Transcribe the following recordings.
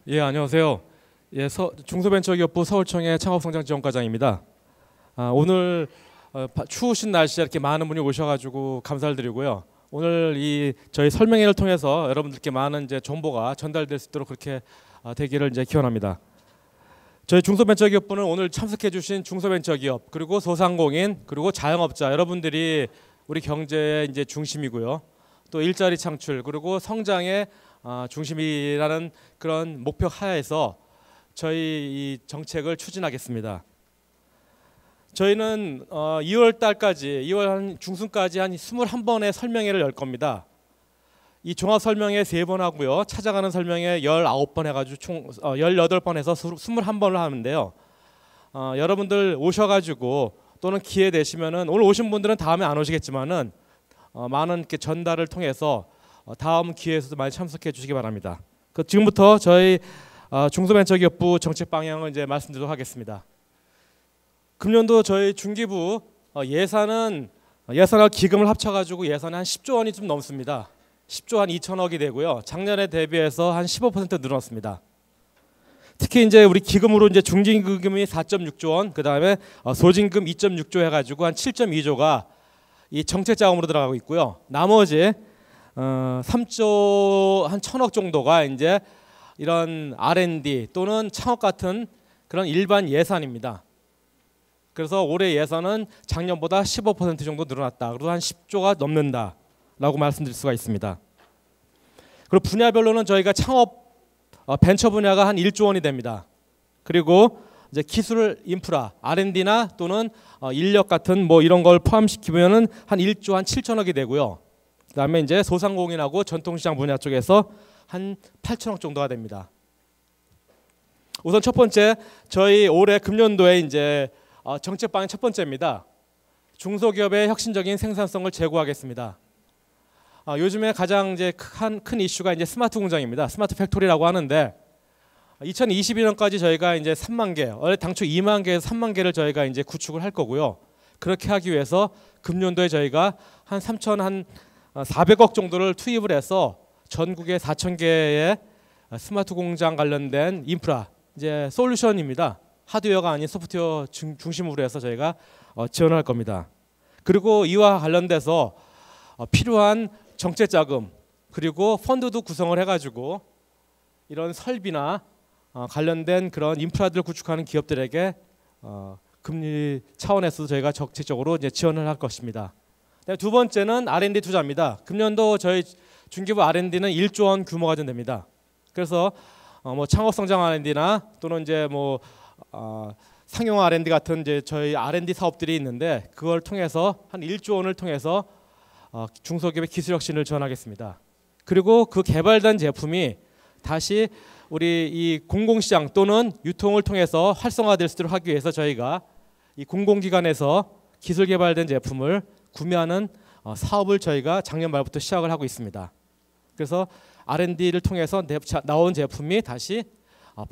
예, 안녕하세요. 예, 중소벤처기업부 서울청의 창업성장지원과장입니다. 오늘 추우신 날씨에 이렇게 많은 분이 오셔가지고 감사를 드리고요. 오늘 이 저희 설명회를 통해서 여러분들께 많은 이제 정보가 전달될 수 있도록 그렇게 되기를 이제 기원합니다. 저희 중소벤처기업부는 오늘 참석해주신 중소벤처기업 그리고 소상공인 그리고 자영업자 여러분들이 우리 경제의 이제 중심이고요. 또 일자리 창출 그리고 성장의 중심이라는 그런 목표 하에서 저희 이 정책을 추진하겠습니다. 저희는 2월 달까지 2월 한 중순까지 한 21번의 설명회를 열 겁니다. 이 종합 설명회 3번 하고요. 찾아가는 설명회 19번 해가지고 총 18번 해서 21번을 하는데요. 여러분들 오셔가지고 또는 기회 되시면은 오늘 오신 분들은 다음에 안 오시겠지만은 많은 이렇게 전달을 통해서 다음 기회에서도 많이 참석해 주시기 바랍니다. 지금부터 저희 중소벤처기업부 정책 방향을 이제 말씀드리도록 하겠습니다. 금년도 저희 중기부 예산과 기금을 합쳐가지고 예산이 한 10조 원이 좀 넘습니다. 10조 한 2천억이 되고요. 작년에 대비해서 한 15% 늘었습니다. 특히 이제 우리 기금으로 이제 중징금이 4.6조 원, 그 다음에 소진금 2.6조 해가지고 한 7.2조가 이 정책 자금으로 들어가고 있고요. 나머지 3조 한 1천억 정도가 이제 이런 R&D 또는 창업 같은 그런 일반 예산입니다. 그래서 올해 예산은 작년보다 15% 정도 늘어났다. 그리고 한 10조가 넘는다라고 말씀드릴 수가 있습니다. 그리고 분야별로는 저희가 창업 벤처 분야가 한 1조 원이 됩니다. 그리고 이제 기술 인프라, R&D나 또는 인력 같은 뭐 이런 걸 포함시키면은 한 1조 한 7천억이 되고요. 그다음에 이제 소상공인하고 전통시장 분야 쪽에서 한 8천억 정도가 됩니다. 우선 첫 번째 저희 올해 금년도에 이제 정책 방향 첫 번째입니다. 중소기업의 혁신적인 생산성을 제고하겠습니다. 요즘에 가장 이제 큰 이슈가 이제 스마트 공장입니다. 스마트 팩토리라고 하는데 2022년까지 저희가 이제 3만 개, 원래 당초 2만 개에서 3만 개를 저희가 이제 구축을 할 거고요. 그렇게 하기 위해서 금년도에 저희가 한 400억 정도를 투입을 해서 전국에 4천 개의 스마트 공장 관련된 인프라, 이제 솔루션입니다. 하드웨어가 아닌 소프트웨어 중심으로 해서 저희가 지원할 겁니다. 그리고 이와 관련돼서 필요한 정책 자금 그리고 펀드도 구성을 해가지고 이런 설비나 관련된 그런 인프라들을 구축하는 기업들에게 금리 차원에서도 저희가 적극적으로 이제 지원을 할 것입니다. 두 번째는 R&D 투자입니다. 금년도 저희 중기부 R&D는 1조 원 규모가 됩니다. 그래서 뭐 창업성장 R&D나 또는 이제 뭐 상용 R&D 같은 이제 저희 R&D 사업들이 있는데 그걸 통해서 한 1조 원을 통해서 중소기업의 기술 혁신을 지원하겠습니다. 그리고 그 개발된 제품이 다시 우리 이 공공시장 또는 유통을 통해서 활성화될 수 있도록 하기 위해서 저희가 이 공공기관에서 기술 개발된 제품을 구매하는 사업을 저희가 작년 말부터 시작을 하고 있습니다. 그래서 R&D를 통해서 나온 제품이 다시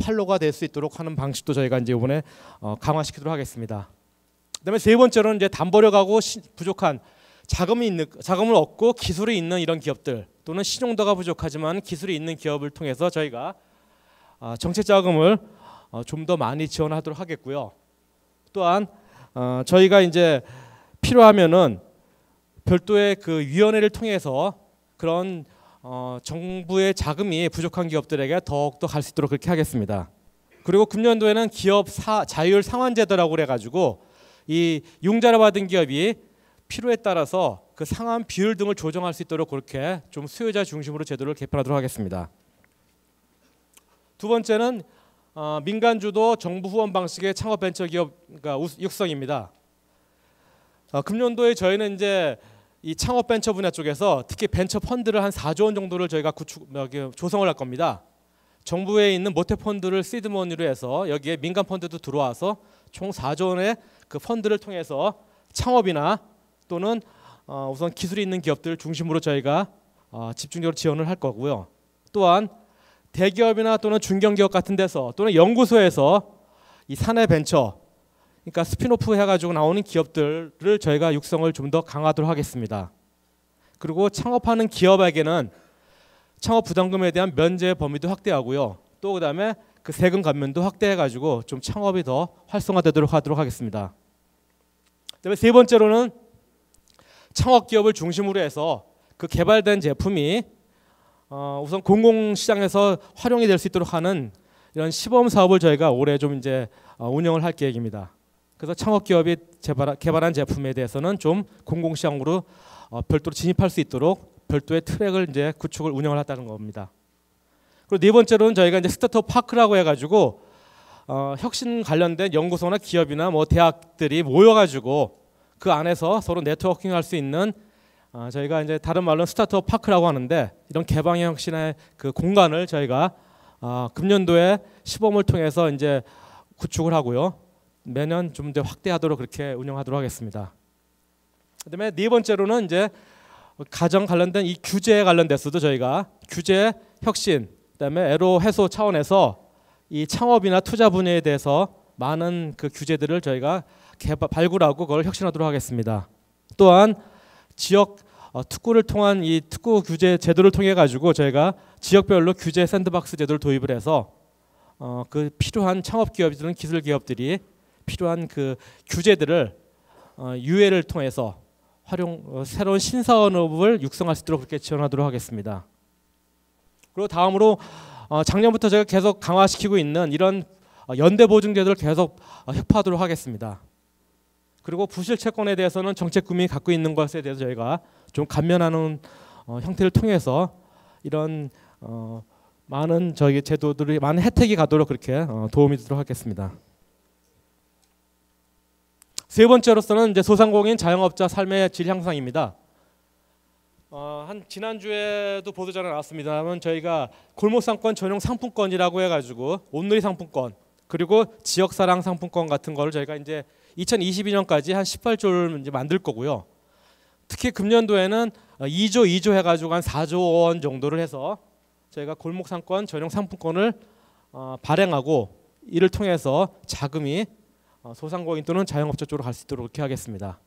판로가 될 수 있도록 하는 방식도 저희가 이제 이번에 강화시키도록 하겠습니다. 그다음에 세 번째로는 이제 담보력하고 부족한 자금을 얻고 기술이 있는 이런 기업들 또는 신용도가 부족하지만 기술이 있는 기업을 통해서 저희가 정책 자금을 좀 더 많이 지원하도록 하겠고요. 또한 저희가 이제 필요하면은 별도의 그 위원회를 통해서 그런 정부의 자금이 부족한 기업들에게 더욱더 갈 수 있도록 그렇게 하겠습니다. 그리고 금년도에는 기업 자율 상환제도라고 그래가지고 이 융자를 받은 기업이 필요에 따라서 그 상환 비율 등을 조정할 수 있도록 그렇게 좀 수요자 중심으로 제도를 개편하도록 하겠습니다. 두 번째는 민간 주도 정부 후원 방식의 창업 벤처 기업 육성입니다. 금년도에 저희는 이제 이 창업 벤처 분야 쪽에서 특히 벤처 펀드를 한 4조 원 정도를 저희가 조성을 할 겁니다. 정부에 있는 모태 펀드를 시드머니로 해서 여기에 민간 펀드도 들어와서 총 4조 원의 그 펀드를 통해서 창업이나 또는 우선 기술이 있는 기업들 중심으로 저희가 집중적으로 지원을 할 거고요. 또한 대기업이나 또는 중견기업 같은 데서 또는 연구소에서 이 사내 벤처 그러니까 스핀오프 해가지고 나오는 기업들을 저희가 육성을 좀 더 강화하도록 하겠습니다. 그리고 창업하는 기업에게는 창업 부담금에 대한 면제 범위도 확대하고요. 또 그다음에 그 세금 감면도 확대해가지고 좀 창업이 더 활성화되도록 하도록 하겠습니다. 그다음에 세 번째로는 창업 기업을 중심으로 해서 그 개발된 제품이 우선 공공시장에서 활용이 될 수 있도록 하는 이런 시범 사업을 저희가 올해 좀 이제 운영을 할 계획입니다. 그래서 창업 기업이 개발한 제품에 대해서는 좀 공공시장으로 별도로 진입할 수 있도록 별도의 트랙을 이제 구축을 운영을 했다는 겁니다. 그리고 네 번째로는 저희가 이제 스타트업 파크라고 해가지고 혁신 관련된 연구소나 기업이나 뭐 대학들이 모여가지고 그 안에서 서로 네트워킹할 수 있는 저희가 이제 다른 말로는 스타트업 파크라고 하는데 이런 개방형 혁신의 그 공간을 저희가 금년도에 시범을 통해서 이제 구축을 하고요. 매년 좀 더 확대하도록 그렇게 운영하도록 하겠습니다. 그다음에 네 번째로는 이제 가정 관련된 이 규제에 관련돼서도 저희가 규제 혁신, 그다음에 애로 해소 차원에서 이 창업이나 투자 분야에 대해서 많은 그 규제들을 저희가 발굴하고 그걸 혁신하도록 하겠습니다. 또한 지역 특구를 통한 이 특구 규제 제도를 통해 가지고 저희가 지역별로 규제 샌드박스 제도를 도입을 해서 그 필요한 창업 기업들은 기술 기업들이 필요한 그 규제들을 유예를 통해서 새로운 신사업을 육성할 수 있도록 그렇게 지원하도록 하겠습니다. 그리고 다음으로 작년부터 제가 계속 강화시키고 있는 이런 연대 보증 제도를 계속 혁파하도록 하겠습니다. 그리고 부실 채권에 대해서는 정책금이 갖고 있는 것에 대해서 저희가 좀 감면하는 형태를 통해서 이런 많은 저희 제도들이 많은 혜택이 가도록 그렇게 도움이 되도록 하겠습니다. 세 번째로서는 이제 소상공인 자영업자 삶의 질 향상입니다. 한 지난주에도 보도자료 나왔습니다만 저희가 골목상권 전용 상품권이라고 해가지고 온누리 상품권 그리고 지역사랑 상품권 같은 거를 저희가 이제 2022년까지 한 18조를 이제 만들 거고요. 특히 금년도에는 2조 해가지고 한 4조 원 정도를 해서 저희가 골목상권 전용 상품권을 발행하고 이를 통해서 자금이 소상공인 또는 자영업자 쪽으로 갈 수 있도록 그렇게 하겠습니다.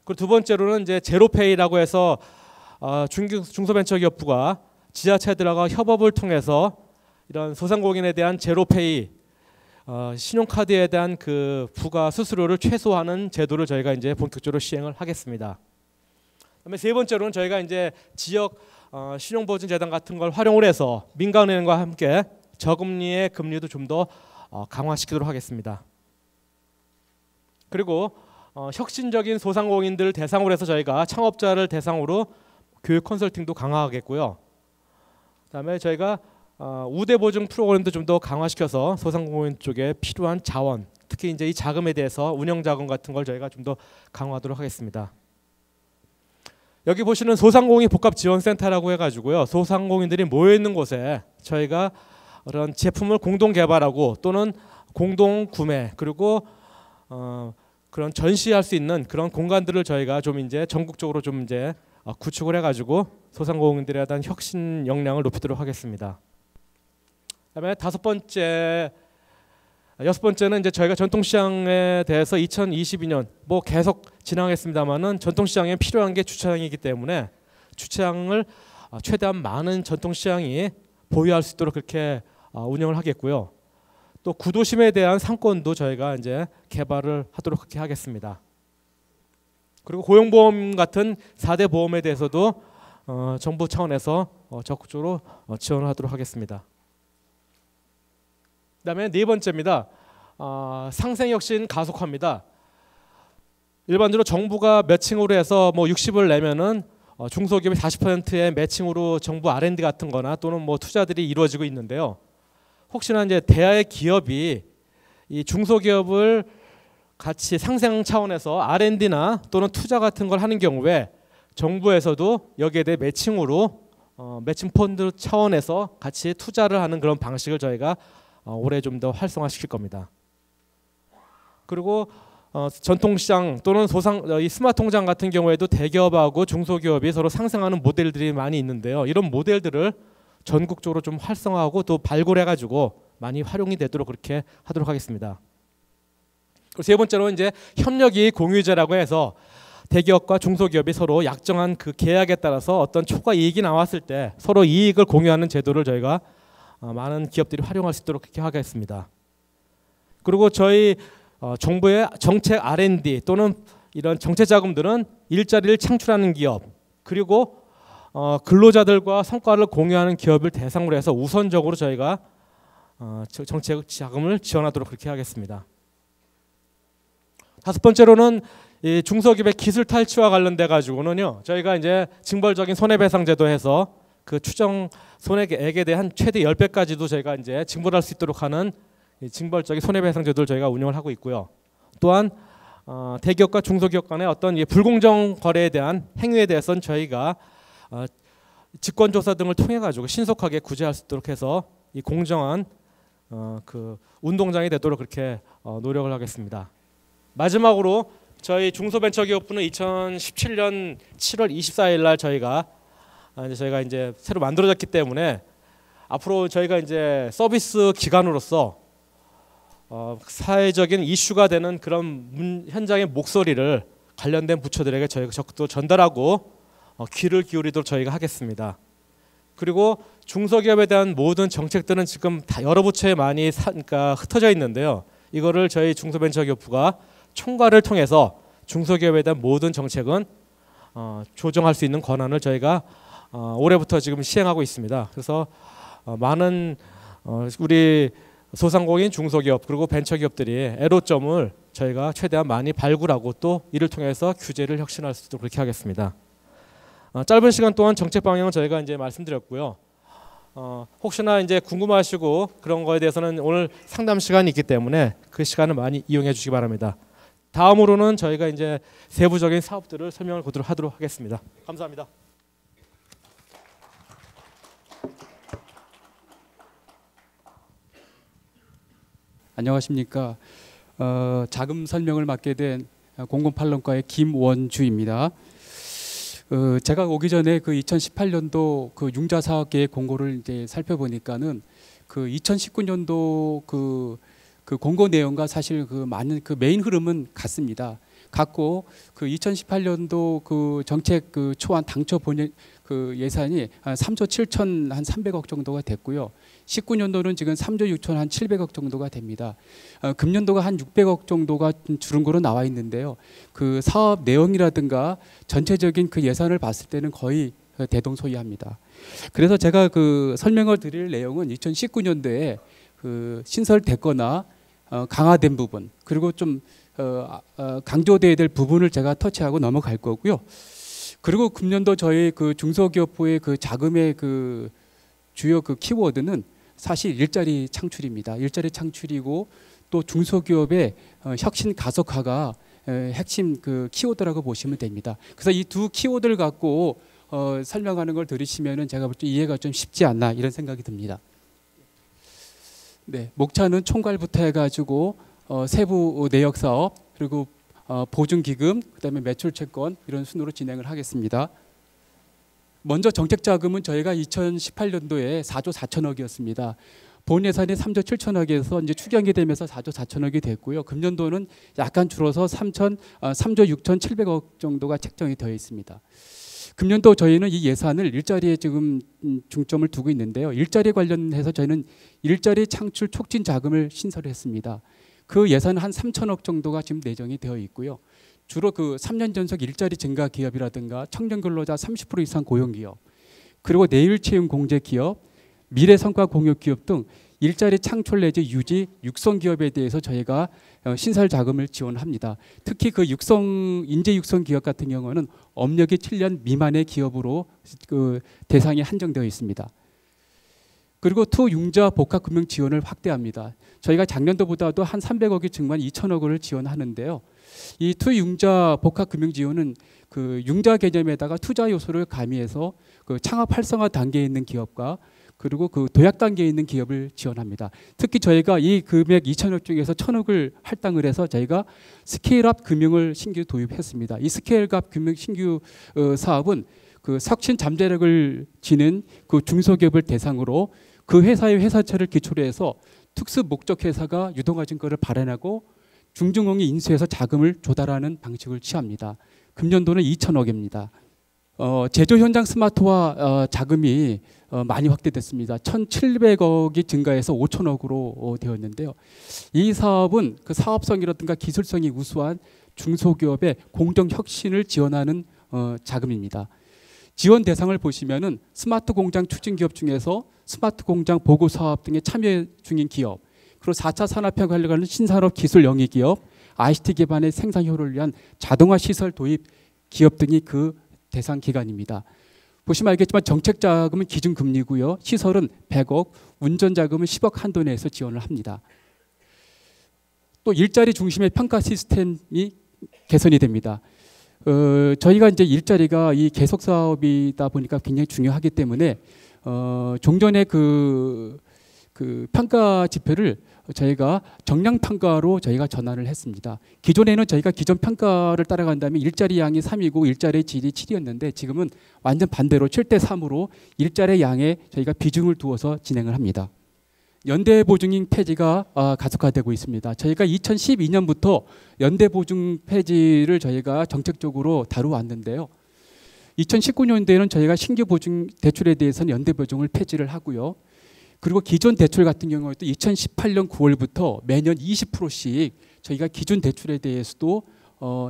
그리고 두 번째로는 이제 제로페이라고 해서 중소벤처기업부가 지자체들과 협업을 통해서 이런 소상공인에 대한 제로페이 신용카드에 대한 그 부가 수수료를 최소화하는 제도를 저희가 이제 본격적으로 시행을 하겠습니다. 그다음에 세 번째로는 저희가 이제 지역 신용보증재단 같은 걸 활용을 해서 민간은행과 함께 저금리의 금리도 좀 더 강화시키도록 하겠습니다. 그리고 혁신적인 소상공인들 대상으로 해서 저희가 창업자를 대상으로 교육 컨설팅도 강화하겠고요. 그다음에 저희가 우대 보증 프로그램도 좀 더 강화시켜서 소상공인 쪽에 필요한 자원, 특히 이제 이 자금에 대해서 운영 자금 같은 걸 저희가 좀 더 강화하도록 하겠습니다. 여기 보시는 소상공인 복합지원센터라고 해가지고요, 소상공인들이 모여 있는 곳에 저희가 그런 제품을 공동 개발하고 또는 공동 구매 그리고 그런 전시할 수 있는 그런 공간들을 저희가 좀 이제 전국적으로 좀 이제 구축을 해가지고 소상공인들에 대한 혁신 역량을 높이도록 하겠습니다. 그다음에 여섯 번째는 이제 저희가 전통시장에 대해서 2022년 뭐 계속 진행하겠습니다만은 전통시장에 필요한 게 주차장이기 때문에 주차장을 최대한 많은 전통시장이 보유할 수 있도록 그렇게 운영을 하겠고요. 또 구도심에 대한 상권도 저희가 이제 개발을 하도록 그렇게 하겠습니다. 그리고 고용보험 같은 4대 보험에 대해서도 정부 차원에서 적극적으로 지원을 하도록 하겠습니다. 그다음에 네 번째입니다. 상생혁신 가속화입니다. 일반적으로 정부가 매칭으로 해서 뭐 60을 내면은 중소기업이 40%의 매칭으로 정부 R&D 같은 거나 또는 뭐 투자들이 이루어지고 있는데요. 혹시나 이제 대하의 기업이 이 중소기업을 같이 상생 차원에서 R&D나 또는 투자 같은 걸 하는 경우에 정부에서도 여기에 대해 매칭으로 매칭 펀드 차원에서 같이 투자를 하는 그런 방식을 저희가 올해 좀 더 활성화시킬 겁니다. 그리고 전통시장 또는 이 스마트 통장 같은 경우에도 대기업하고 중소기업이 서로 상생하는 모델들이 많이 있는데요. 이런 모델들을 전국적으로 좀 활성화하고 또 발굴해가지고 많이 활용이 되도록 그렇게 하도록 하겠습니다. 그리고 세 번째로 이제 협력이익 공유제라고 해서 대기업과 중소기업이 서로 약정한 그 계약에 따라서 어떤 초과 이익이 나왔을 때 서로 이익을 공유하는 제도를 저희가 많은 기업들이 활용할 수 있도록 그렇게 하겠습니다. 그리고 저희 정부의 정책 R&D 또는 이런 정책 자금들은 일자리를 창출하는 기업 그리고 근로자들과 성과를 공유하는 기업을 대상으로 해서 우선적으로 저희가 정책 자금을 지원하도록 그렇게 하겠습니다. 다섯 번째로는 이 중소기업의 기술 탈취와 관련돼 가지고는요, 저희가 이제 징벌적인 손해배상 제도에서 그 추정 손해액에 대한 최대 10배까지도 저희가 이제 징벌할 수 있도록 하는 징벌적인 손해배상 제도를 저희가 운영을 하고 있고요. 또한 대기업과 중소기업 간의 어떤 불공정 거래에 대한 행위에 대해서는 저희가 직권조사 등을 통해 가지고 신속하게 구제할 수 있도록 해서 이 공정한 그 운동장이 되도록 그렇게 노력을 하겠습니다. 마지막으로 저희 중소벤처기업부는 2017년 7월 24일 날 저희가 이제 새로 만들어졌기 때문에 앞으로 저희가 이제 서비스 기관으로서 사회적인 이슈가 되는 그런 현장의 목소리를 관련된 부처들에게 저희가 적극적으로 전달하고 귀를 기울이도록 저희가 하겠습니다. 그리고 중소기업에 대한 모든 정책들은 지금 다 여러 부처에 많이 그러니까 흩어져 있는데요. 이거를 저희 중소벤처기업부가 총괄을 통해서 중소기업에 대한 모든 정책은 조정할 수 있는 권한을 저희가 올해부터 지금 시행하고 있습니다. 그래서 많은 우리 소상공인 중소기업 그리고 벤처기업들이 애로점을 저희가 최대한 많이 발굴하고 또 이를 통해서 규제를 혁신할 수 있도록 그렇게 하겠습니다. 짧은 시간 동안 정책 방향은 저희가 이제 말씀드렸고요. 혹시나 이제 궁금하시고 그런 거에 대해서는 오늘 상담 시간이 있기 때문에 그 시간을 많이 이용해 주시기 바랍니다. 다음으로는 저희가 이제 세부적인 사업들을 설명을 하도록 하겠습니다. 감사합니다. 안녕하십니까. 자금 설명을 맡게 된 공공판론과의 김원주입니다. 제가 오기 전에 그 2018년도 그 융자 사업계획 공고를 이제 살펴보니까는 그 2019년도 그 공고 내용과 사실 그 많은 그 메인 흐름은 같습니다. 같고 그 2018년도 그 정책 그 초안 당초 본예 그 예산이 한 3조 7천 한 300억 정도가 됐고요. 19년도는 지금 3조 6천 한 700억 정도가 됩니다. 금년도가 한 600억 정도가 줄은 거로 나와 있는데요. 그 사업 내용이라든가 전체적인 그 예산을 봤을 때는 거의 대동소이합니다. 그래서 제가 그 설명을 드릴 내용은 2019년도에 그 신설됐거나 강화된 부분 그리고 좀 강조돼야 될 부분을 제가 터치하고 넘어갈 거고요. 그리고 금년도 저희 그 중소기업부의 그 자금의 그 주요 그 키워드는 사실 일자리 창출입니다. 일자리 창출이고 또 중소기업의 혁신 가속화가 핵심 그 키워드라고 보시면 됩니다. 그래서 이 두 키워드를 갖고 설명하는 걸 들으시면은 제가 볼 때 이해가 좀 쉽지 않나 이런 생각이 듭니다. 네, 목차는 총괄부터 해가지고 세부 내역 사업 그리고 보증기금 그다음에 매출채권 이런 순으로 진행을 하겠습니다. 먼저 정책자금은 저희가 2018년도에 4조 4천억이었습니다. 본 예산이 3조 7천억에서 이제 추경이 되면서 4조 4천억이 됐고요. 금년도는 약간 줄어서 3조 6천 7백억 정도가 책정이 되어 있습니다. 금년도 저희는 이 예산을 일자리에 지금 중점을 두고 있는데요. 일자리 관련해서 저희는 일자리 창출 촉진 자금을 신설했습니다. 그 예산은 한 3천억 정도가 지금 내정이 되어 있고요. 주로 그 3년 전속 일자리 증가 기업이라든가 청년 근로자 30% 이상 고용 기업, 그리고 내일 채용 공제 기업, 미래 성과 공유 기업 등 일자리 창출 내지 유지, 육성 기업에 대해서 저희가 신설 자금을 지원합니다. 특히 그 인재 육성 기업 같은 경우는 업력이 7년 미만의 기업으로 그 대상이 한정되어 있습니다. 그리고 투융자 복합금융 지원을 확대합니다. 저희가 작년도보다도 한 300억이 증가한 2천억을 지원하는데요. 이 투융자 복합금융 지원은 그 융자 개념에다가 투자 요소를 가미해서 그 창업 활성화 단계에 있는 기업과 그리고 그 도약 단계에 있는 기업을 지원합니다. 특히 저희가 이 금액 2천억 중에서 1,000억을 할당을 해서 저희가 스케일업 금융을 신규 도입했습니다. 이 스케일업 금융 신규 사업은 그 혁신 잠재력을 지닌 그 중소기업을 대상으로 그 회사의 회사채를 기초로 해서 특수 목적 회사가 유동화증권을 발행하고 중증공이 인수해서 자금을 조달하는 방식을 취합니다. 금년도는 2천억입니다. 제조 현장 스마트화 자금이 많이 확대됐습니다. 1,700억이 증가해서 5천억으로 되었는데요. 이 사업은 그 사업성이라든가 기술성이 우수한 중소기업의 공정 혁신을 지원하는 자금입니다. 지원 대상을 보시면은 스마트 공장 추진 기업 중에서 스마트 공장 보고 사업 등에 참여 중인 기업, 그리고 4차 산업혁명에 관련하는 신산업 기술 영위 기업, ICT 기반의 생산 효율을 위한 자동화 시설 도입 기업 등이 그 대상 기관입니다. 보시면 알겠지만 정책 자금은 기준 금리고요. 시설은 100억, 운전 자금은 10억 한도 내에서 지원을 합니다. 또 일자리 중심의 평가 시스템이 개선이 됩니다. 저희가 이제 일자리가 이 계속 사업이다 보니까 굉장히 중요하기 때문에 종전에 그 평가 지표를 저희가 정량 평가로 저희가 전환을 했습니다. 기존에는 저희가 기존 평가를 따라간다면 일자리 양이 3이고 일자리 질이 7이었는데 지금은 완전 반대로 7대 3으로 일자리 양에 저희가 비중을 두어서 진행을 합니다. 연대 보증인 폐지가 가속화되고 있습니다. 저희가 2012년부터 연대 보증 폐지를 저희가 정책적으로 다루어왔는데요. 2019년도에는 저희가 신규 보증 대출에 대해서는 연대 보증을 폐지를 하고요. 그리고 기존 대출 같은 경우에도 2018년 9월부터 매년 20%씩 저희가 기존 대출에 대해서도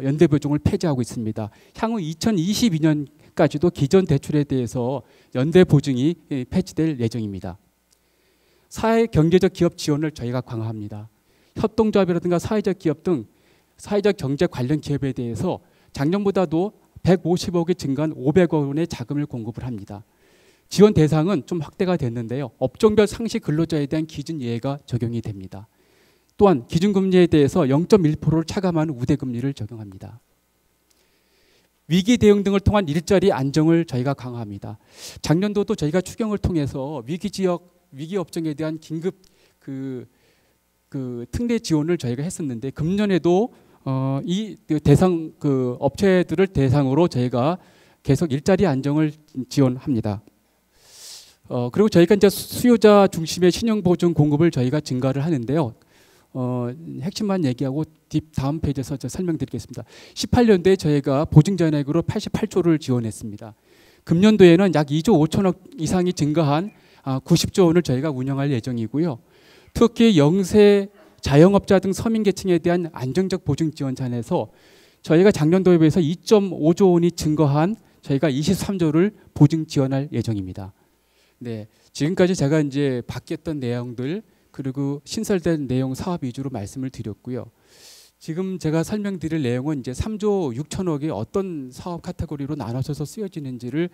연대 보증을 폐지하고 있습니다. 향후 2022년까지도 기존 대출에 대해서 연대 보증이 폐지될 예정입니다. 사회 경제적 기업 지원을 저희가 강화합니다. 협동조합이라든가 사회적 기업 등 사회적 경제 관련 기업에 대해서 작년보다도 150억이 증가한 500억 원의 자금을 공급을 합니다. 지원 대상은 좀 확대가 됐는데요. 업종별 상시 근로자에 대한 기준 예외가 적용이 됩니다. 또한 기준금리에 대해서 0.1%를 차감하는 우대금리를 적용합니다. 위기 대응 등을 통한 일자리 안정을 저희가 강화합니다. 작년도도 저희가 추경을 통해서 위기 지역, 위기 업종에 대한 긴급 특례 지원을 저희가 했었는데 금년에도 이 대상 업체들을 대상으로 저희가 계속 일자리 안정을 지원합니다. 그리고 저희가 이제 수요자 중심의 신용보증 공급을 저희가 증가를 하는데요. 핵심만 얘기하고 다음 페이지에서 설명드리겠습니다. 18년도에 저희가 보증잔액으로 88조를 지원했습니다. 금년도에는 약 2조 5천억 이상이 증가한 90조 원을 저희가 운영할 예정이고요. 특히 영세 자영업자 등 서민계층에 대한 안정적 보증 지원 잔에서 저희가 작년도에 비해서 2.5조 원이 증가한 저희가 23조를 보증 지원할 예정입니다. 네, 지금까지 제가 이제 바뀌었던 내용들 그리고 신설된 내용 사업 위주로 말씀을 드렸고요. 지금 제가 설명드릴 내용은 이제 3조 6천억이 어떤 사업 카테고리로 나눠져서 쓰여지는지를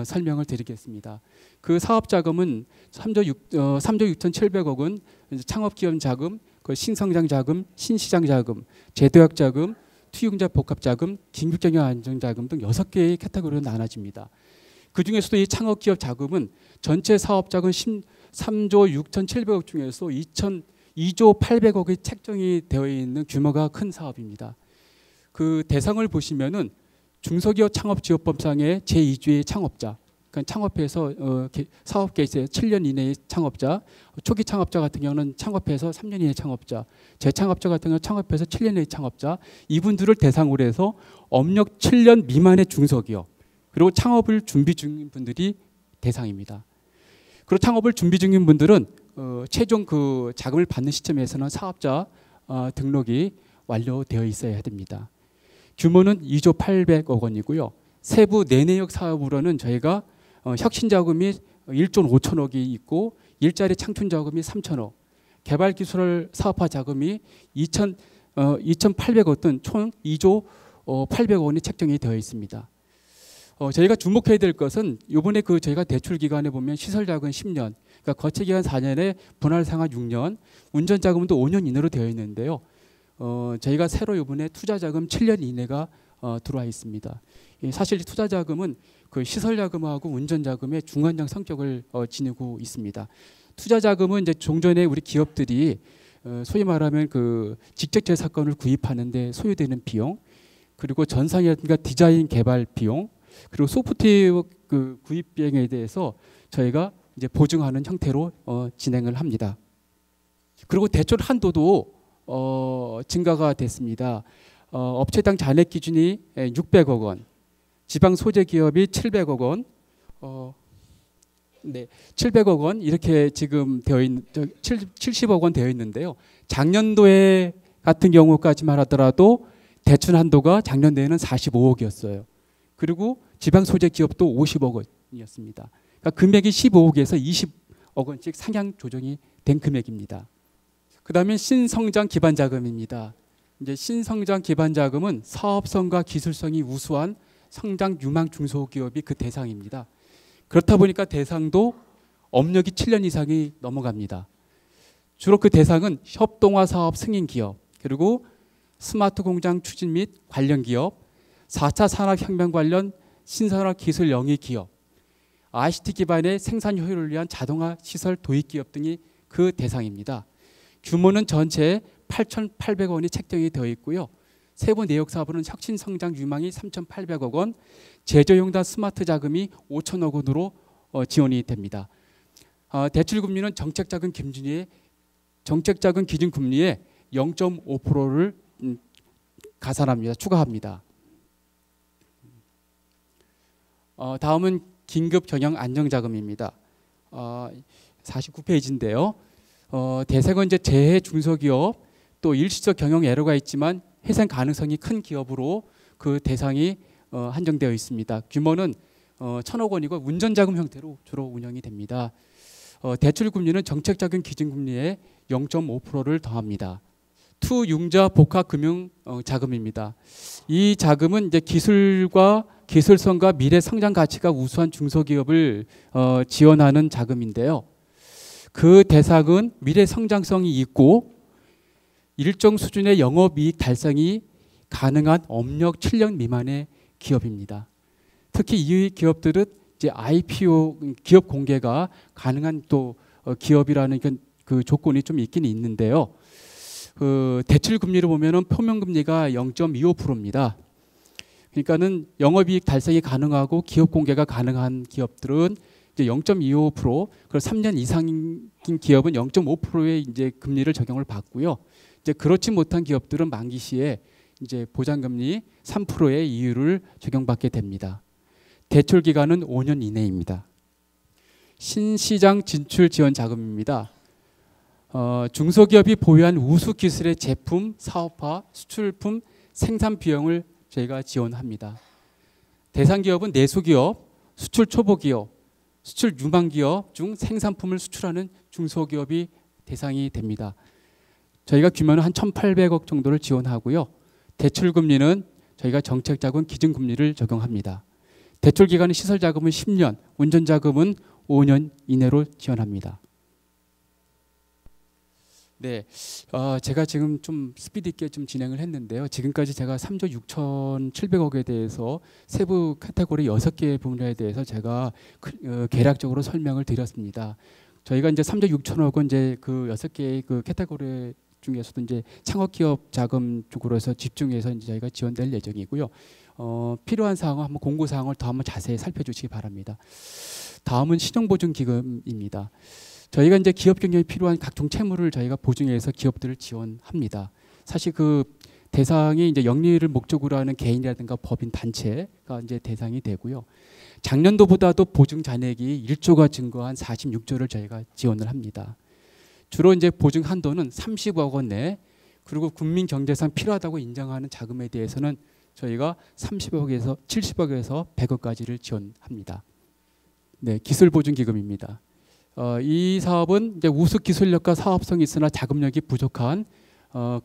설명을 드리겠습니다. 그 사업 자금은 3조 6,700억은 창업기업 자금, 신성장 자금, 신시장 자금, 제도약 자금, 투융자 복합 자금, 긴급경영 안정 자금 등 6개의 카테고리로 나눠집니다. 그 중에서도 이 창업기업 자금은 전체 사업 자금 3조 6,700억 중에서 2조 800억이 책정이 되어 있는 규모가 큰 사업입니다. 그 대상을 보시면은 중소기업 창업지원법상의 제2주의 창업자, 그러니까 창업해서 사업 개시에 7년 이내의 창업자, 초기 창업자 같은 경우는 창업해서 3년 이내의 창업자, 재창업자 같은 경우는 창업해서 7년 이내의 창업자, 이분들을 대상으로 해서 업력 7년 미만의 중소기업, 그리고 창업을 준비 중인 분들이 대상입니다. 그리고 창업을 준비 중인 분들은 최종 그 자금을 받는 시점에서는 사업자 등록이 완료되어 있어야 됩니다. 규모는 2조 800억 원이고요. 세부 내내역 사업으로는 저희가 혁신 자금이 1조 5천억이 있고 일자리 창출 자금이 3천억, 개발 기술 사업화 자금이 2,800억 등 총 2조 800억 원이 책정이 되어 있습니다. 저희가 주목해야 될 것은 이번에 저희가 대출 기간에 보면 시설 자금 10년, 그러니까 거치 기간 4년에 분할 상환 6년, 운전 자금도 5년 이내로 되어 있는데요. 저희가 새로 이번에 투자 자금 7년 이내가 들어와 있습니다. 사실 투자 자금은 그 시설 자금하고 운전 자금의 중간형 성격을 지니고 있습니다. 투자 자금은 이제 종전에 우리 기업들이 소위 말하면 그 직접 재사건을 구입하는데 소요되는 비용, 그리고 전상이라든가 디자인 개발 비용, 그리고 소프트웨어 그 구입 비용에 대해서 저희가 이제 보증하는 형태로 진행을 합니다. 그리고 대출 한도도 증가가 됐습니다. 업체당 잔액 기준이 600억 원, 지방 소재 기업이 700억 원, 네, 700억 원 이렇게 지금 되어 있는 70억 원 되어 있는데요. 작년도에 같은 경우까지만 하더라도 대출 한도가 작년도에는 45억이었어요. 그리고 지방 소재 기업도 50억 원이었습니다. 그러니까 금액이 15억에서 20억 원씩 상향 조정이 된 금액입니다. 그다음에 신성장 기반 자금입니다. 이제 신성장 기반 자금은 사업성과 기술성이 우수한 성장 유망 중소기업이 그 대상입니다. 그렇다 보니까 대상도 업력이 7년 이상이 넘어갑니다. 주로 그 대상은 협동화 사업 승인 기업, 그리고 스마트 공장 추진 및 관련 기업, 4차 산업혁명 관련 신산업 기술 영위 기업, ICT 기반의 생산 효율을 위한 자동화 시설 도입 기업 등이 그 대상입니다. 규모는 전체 8,800원이 책정이 되어 있고요. 세부 내역 사업은 혁신 성장 유망이 3,800억 원, 제조용단 스마트 자금이 5천억 원으로 지원이 됩니다. 대출 금리는 정책 자금 기준 금리의 0.5%를 가산합니다. 추가합니다. 다음은 긴급 경영 안정 자금입니다. 49페이지인데요. 대상은 이제 재해 중소기업 또 일시적 경영 애로가 있지만 회생 가능성이 큰 기업으로 그 대상이 한정되어 있습니다. 규모는 1,000억 원이고 운전자금 형태로 주로 운영이 됩니다. 대출 금리는 정책자금 기준금리에 0.5%를 더합니다. 투융자 복합 금융 자금입니다. 이 자금은 이제 기술성과 미래 성장 가치가 우수한 중소기업을 지원하는 자금인데요. 그 대상은 미래 성장성이 있고 일정 수준의 영업이익 달성이 가능한 업력 7년 미만의 기업입니다. 특히 이 기업들은 이제 IPO 기업 공개가 가능한 또 기업이라는 그 조건이 좀 있긴 있는데요. 그 대출 금리를 보면은 표면 금리가 0.25%입니다. 그러니까는 영업이익 달성이 가능하고 기업 공개가 가능한 기업들은 이제 0.25%, 그리고 3년 이상인 기업은 0.5%의 이제 금리를 적용을 받고요. 이제 그렇지 못한 기업들은 만기 시에 이제 보장금리 3%의 이율을 적용받게 됩니다. 대출 기간은 5년 이내입니다. 신시장 진출 지원 자금입니다. 중소기업이 보유한 우수 기술의 제품, 사업화, 수출품 생산 비용을 저희가 지원합니다. 대상 기업은 내수기업, 수출 초보기업, 수출 유망기업 중 생산품을 수출하는 중소기업이 대상이 됩니다. 저희가 규모는 한 1,800억 정도를 지원하고요. 대출 금리는 저희가 정책자금 기준금리를 적용합니다. 대출 기간은 시설자금은 10년, 운전자금은 5년 이내로 지원합니다. 네, 제가 지금 좀 스피드 있게 좀 진행을 했는데요. 지금까지 제가 3조 6,700억에 대해서 세부 카테고리 6개의 분야에 대해서 제가 개략적으로 설명을 드렸습니다. 저희가 이제 3조 6천억은 이제 그 6개의 그 카테고리 중에서도 이제 창업기업 자금 쪽으로 해서 집중해서 이제 저희가 지원될 예정이고요. 필요한 사항은 한번 공고 사항을 더 한번 자세히 살펴주시기 바랍니다. 다음은 신용보증기금입니다. 저희가 이제 기업 경영에 필요한 각종 채무를 저희가 보증해서 기업들을 지원합니다. 사실 그 대상이 이제 영리를 목적으로 하는 개인이라든가 법인 단체가 이제 대상이 되고요. 작년도보다도 보증 잔액이 1조가 증가한 46조를 저희가 지원을 합니다. 주로 이제 보증 한도는 30억 원 내, 그리고 국민 경제상 필요하다고 인정하는 자금에 대해서는 저희가 30억에서 70억에서 100억까지를 지원합니다. 네, 기술보증기금입니다. 이 사업은 이제 우수 기술력과 사업성이 있으나 자금력이 부족한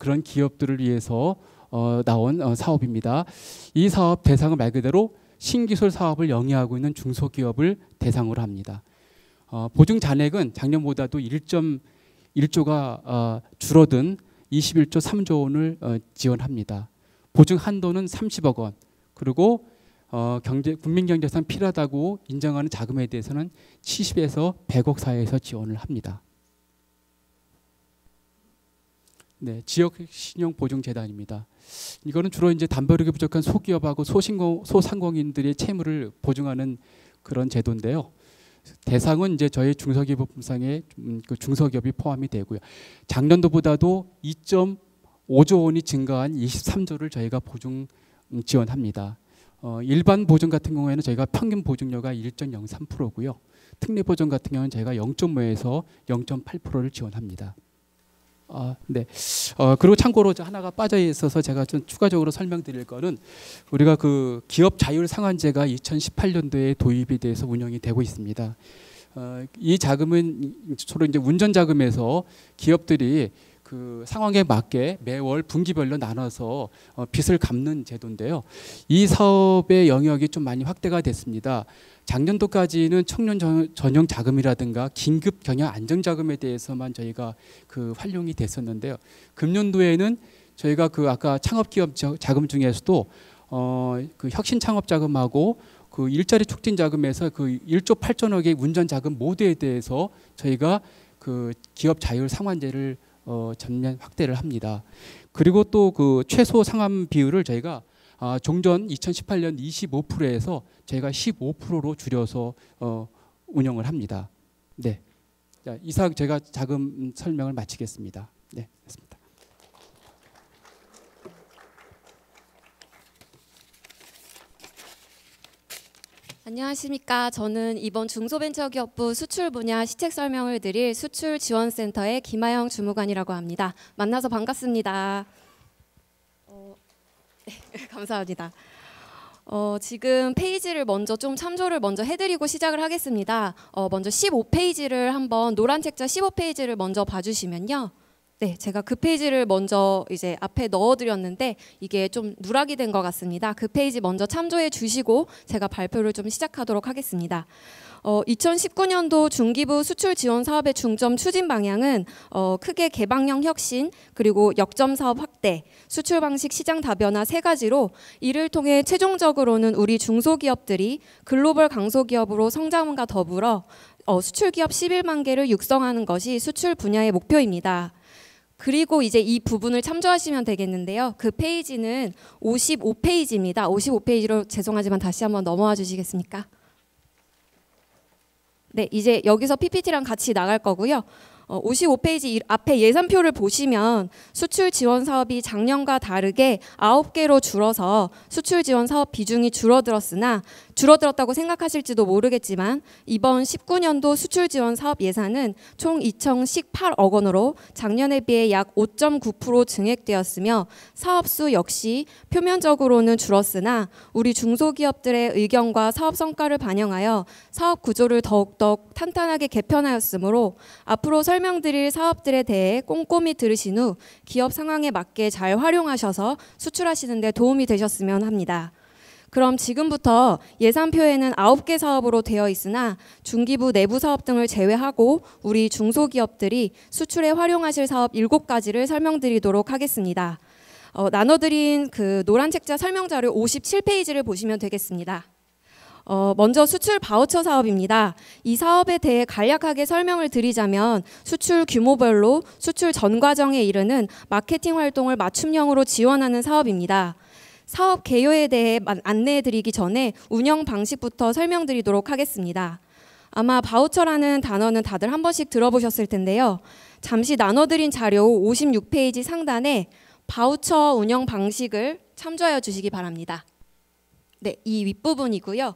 그런 기업들을 위해서 나온 사업입니다. 이 사업 대상은 말 그대로 신기술 사업을 영위하고 있는 중소기업을 대상으로 합니다. 보증 잔액은 작년보다도 1.1조가 줄어든 21조 3조 원을 지원합니다. 보증 한도는 30억 원, 그리고 국민 경제상 필요하다고 인정하는 자금에 대해서는 70에서 100억 사이에서 지원을 합니다. 네, 지역 신용 보증 재단입니다. 이거는 주로 이제 담보력이 부족한 소기업하고 소상공인들의 채무를 보증하는 그런 제도인데요. 대상은 이제 저희 중소기업상의 그 중소기업이 포함이 되고요. 작년도보다도 2.5조 원이 증가한 23조를 저희가 보증 지원합니다. 일반 보증 같은 경우에는 저희가 평균 보증료가 1.03%고요. 특례 보증 같은 경우는 저희가 0.5에서 0.8%를 지원합니다. 네. 그리고 참고로 하나가 빠져 있어서 제가 좀 추가적으로 설명드릴 거는 우리가 그 기업 자율 상환제가 2018년도에 도입이 돼서 운영이 되고 있습니다. 이 자금은 주로 이제 운전 자금에서 기업들이 그 상황에 맞게 매월 분기별로 나눠서 빚을 갚는 제도인데요. 이 사업의 영역이 좀 많이 확대가 됐습니다. 작년도까지는 청년 전용 자금이라든가 긴급 경영 안정 자금에 대해서만 저희가 그 활용이 됐었는데요. 금년도에는 저희가 그 아까 창업 기업 자금 중에서도 그 혁신 창업 자금하고 그 일자리 촉진 자금에서 그 1조 8천억의 운전 자금 모두에 대해서 저희가 그 기업 자율 상환제를 전면 확대를 합니다. 그리고 또 그 최소 상환 비율을 저희가 종전 2018년 25%에서 저희가 15%로 줄여서 운영을 합니다. 네, 자, 이상 제가 자금 설명을 마치겠습니다. 네, 됐습니다. 안녕하십니까. 저는 이번 중소벤처기업부 수출 분야 시책 설명을 드릴 수출지원센터의 김하영 주무관이라고 합니다. 만나서 반갑습니다. 네, 감사합니다. 지금 페이지를 먼저 좀 참조를 먼저 해드리고 시작을 하겠습니다. 먼저 15페이지를 한번 노란 책자 15페이지를 먼저 봐주시면요. 네, 제가 그 페이지를 먼저 이제 앞에 넣어드렸는데 이게 좀 누락이 된 것 같습니다. 그 페이지 먼저 참조해 주시고 제가 발표를 좀 시작하도록 하겠습니다. 2019년도 중기부 수출 지원 사업의 중점 추진 방향은 크게 개방형 혁신 그리고 역점 사업 확대, 수출 방식 시장 다변화 세 가지로 이를 통해 최종적으로는 우리 중소기업들이 글로벌 강소기업으로 성장과 더불어 수출 기업 11만 개를 육성하는 것이 수출 분야의 목표입니다. 그리고 이제 이 부분을 참조하시면 되겠는데요. 그 페이지는 55페이지입니다. 55페이지로 죄송하지만 다시 한번 넘어와 주시겠습니까? 네, 이제 여기서 PPT랑 같이 나갈 거고요. 55페이지 앞에 예산표를 보시면 수출 지원 사업이 작년과 다르게 9개로 줄어서 수출 지원 사업 비중이 줄어들었다고 생각하실지도 모르겠지만 이번 19년도 수출 지원 사업 예산은 총 2,018억 원으로 작년에 비해 약 5.9% 증액되었으며 사업수 역시 표면적으로는 줄었으나 우리 중소기업들의 의견과 사업 성과를 반영하여 사업 구조를 더욱더 탄탄하게 개편하였으므로 앞으로 설명드릴 사업들에 대해 꼼꼼히 들으신 후 기업 상황에 맞게 잘 활용하셔서 수출하시는 데 도움이 되셨으면 합니다. 그럼 지금부터 예산표에는 9개 사업으로 되어 있으나 중기부 내부 사업 등을 제외하고 우리 중소기업들이 수출에 활용하실 사업 7가지를 설명드리도록 하겠습니다. 나눠드린 그 노란 책자 설명자료 57페이지를 보시면 되겠습니다. 먼저 수출 바우처 사업입니다. 이 사업에 대해 간략하게 설명을 드리자면 수출 규모별로 수출 전 과정에 이르는 마케팅 활동을 맞춤형으로 지원하는 사업입니다. 사업 개요에 대해 안내해 드리기 전에 운영 방식부터 설명드리도록 하겠습니다. 아마 바우처라는 단어는 다들 한 번씩 들어보셨을 텐데요. 잠시 나눠드린 자료 56페이지 상단에 바우처 운영 방식을 참조하여 주시기 바랍니다. 네, 이 윗부분이고요.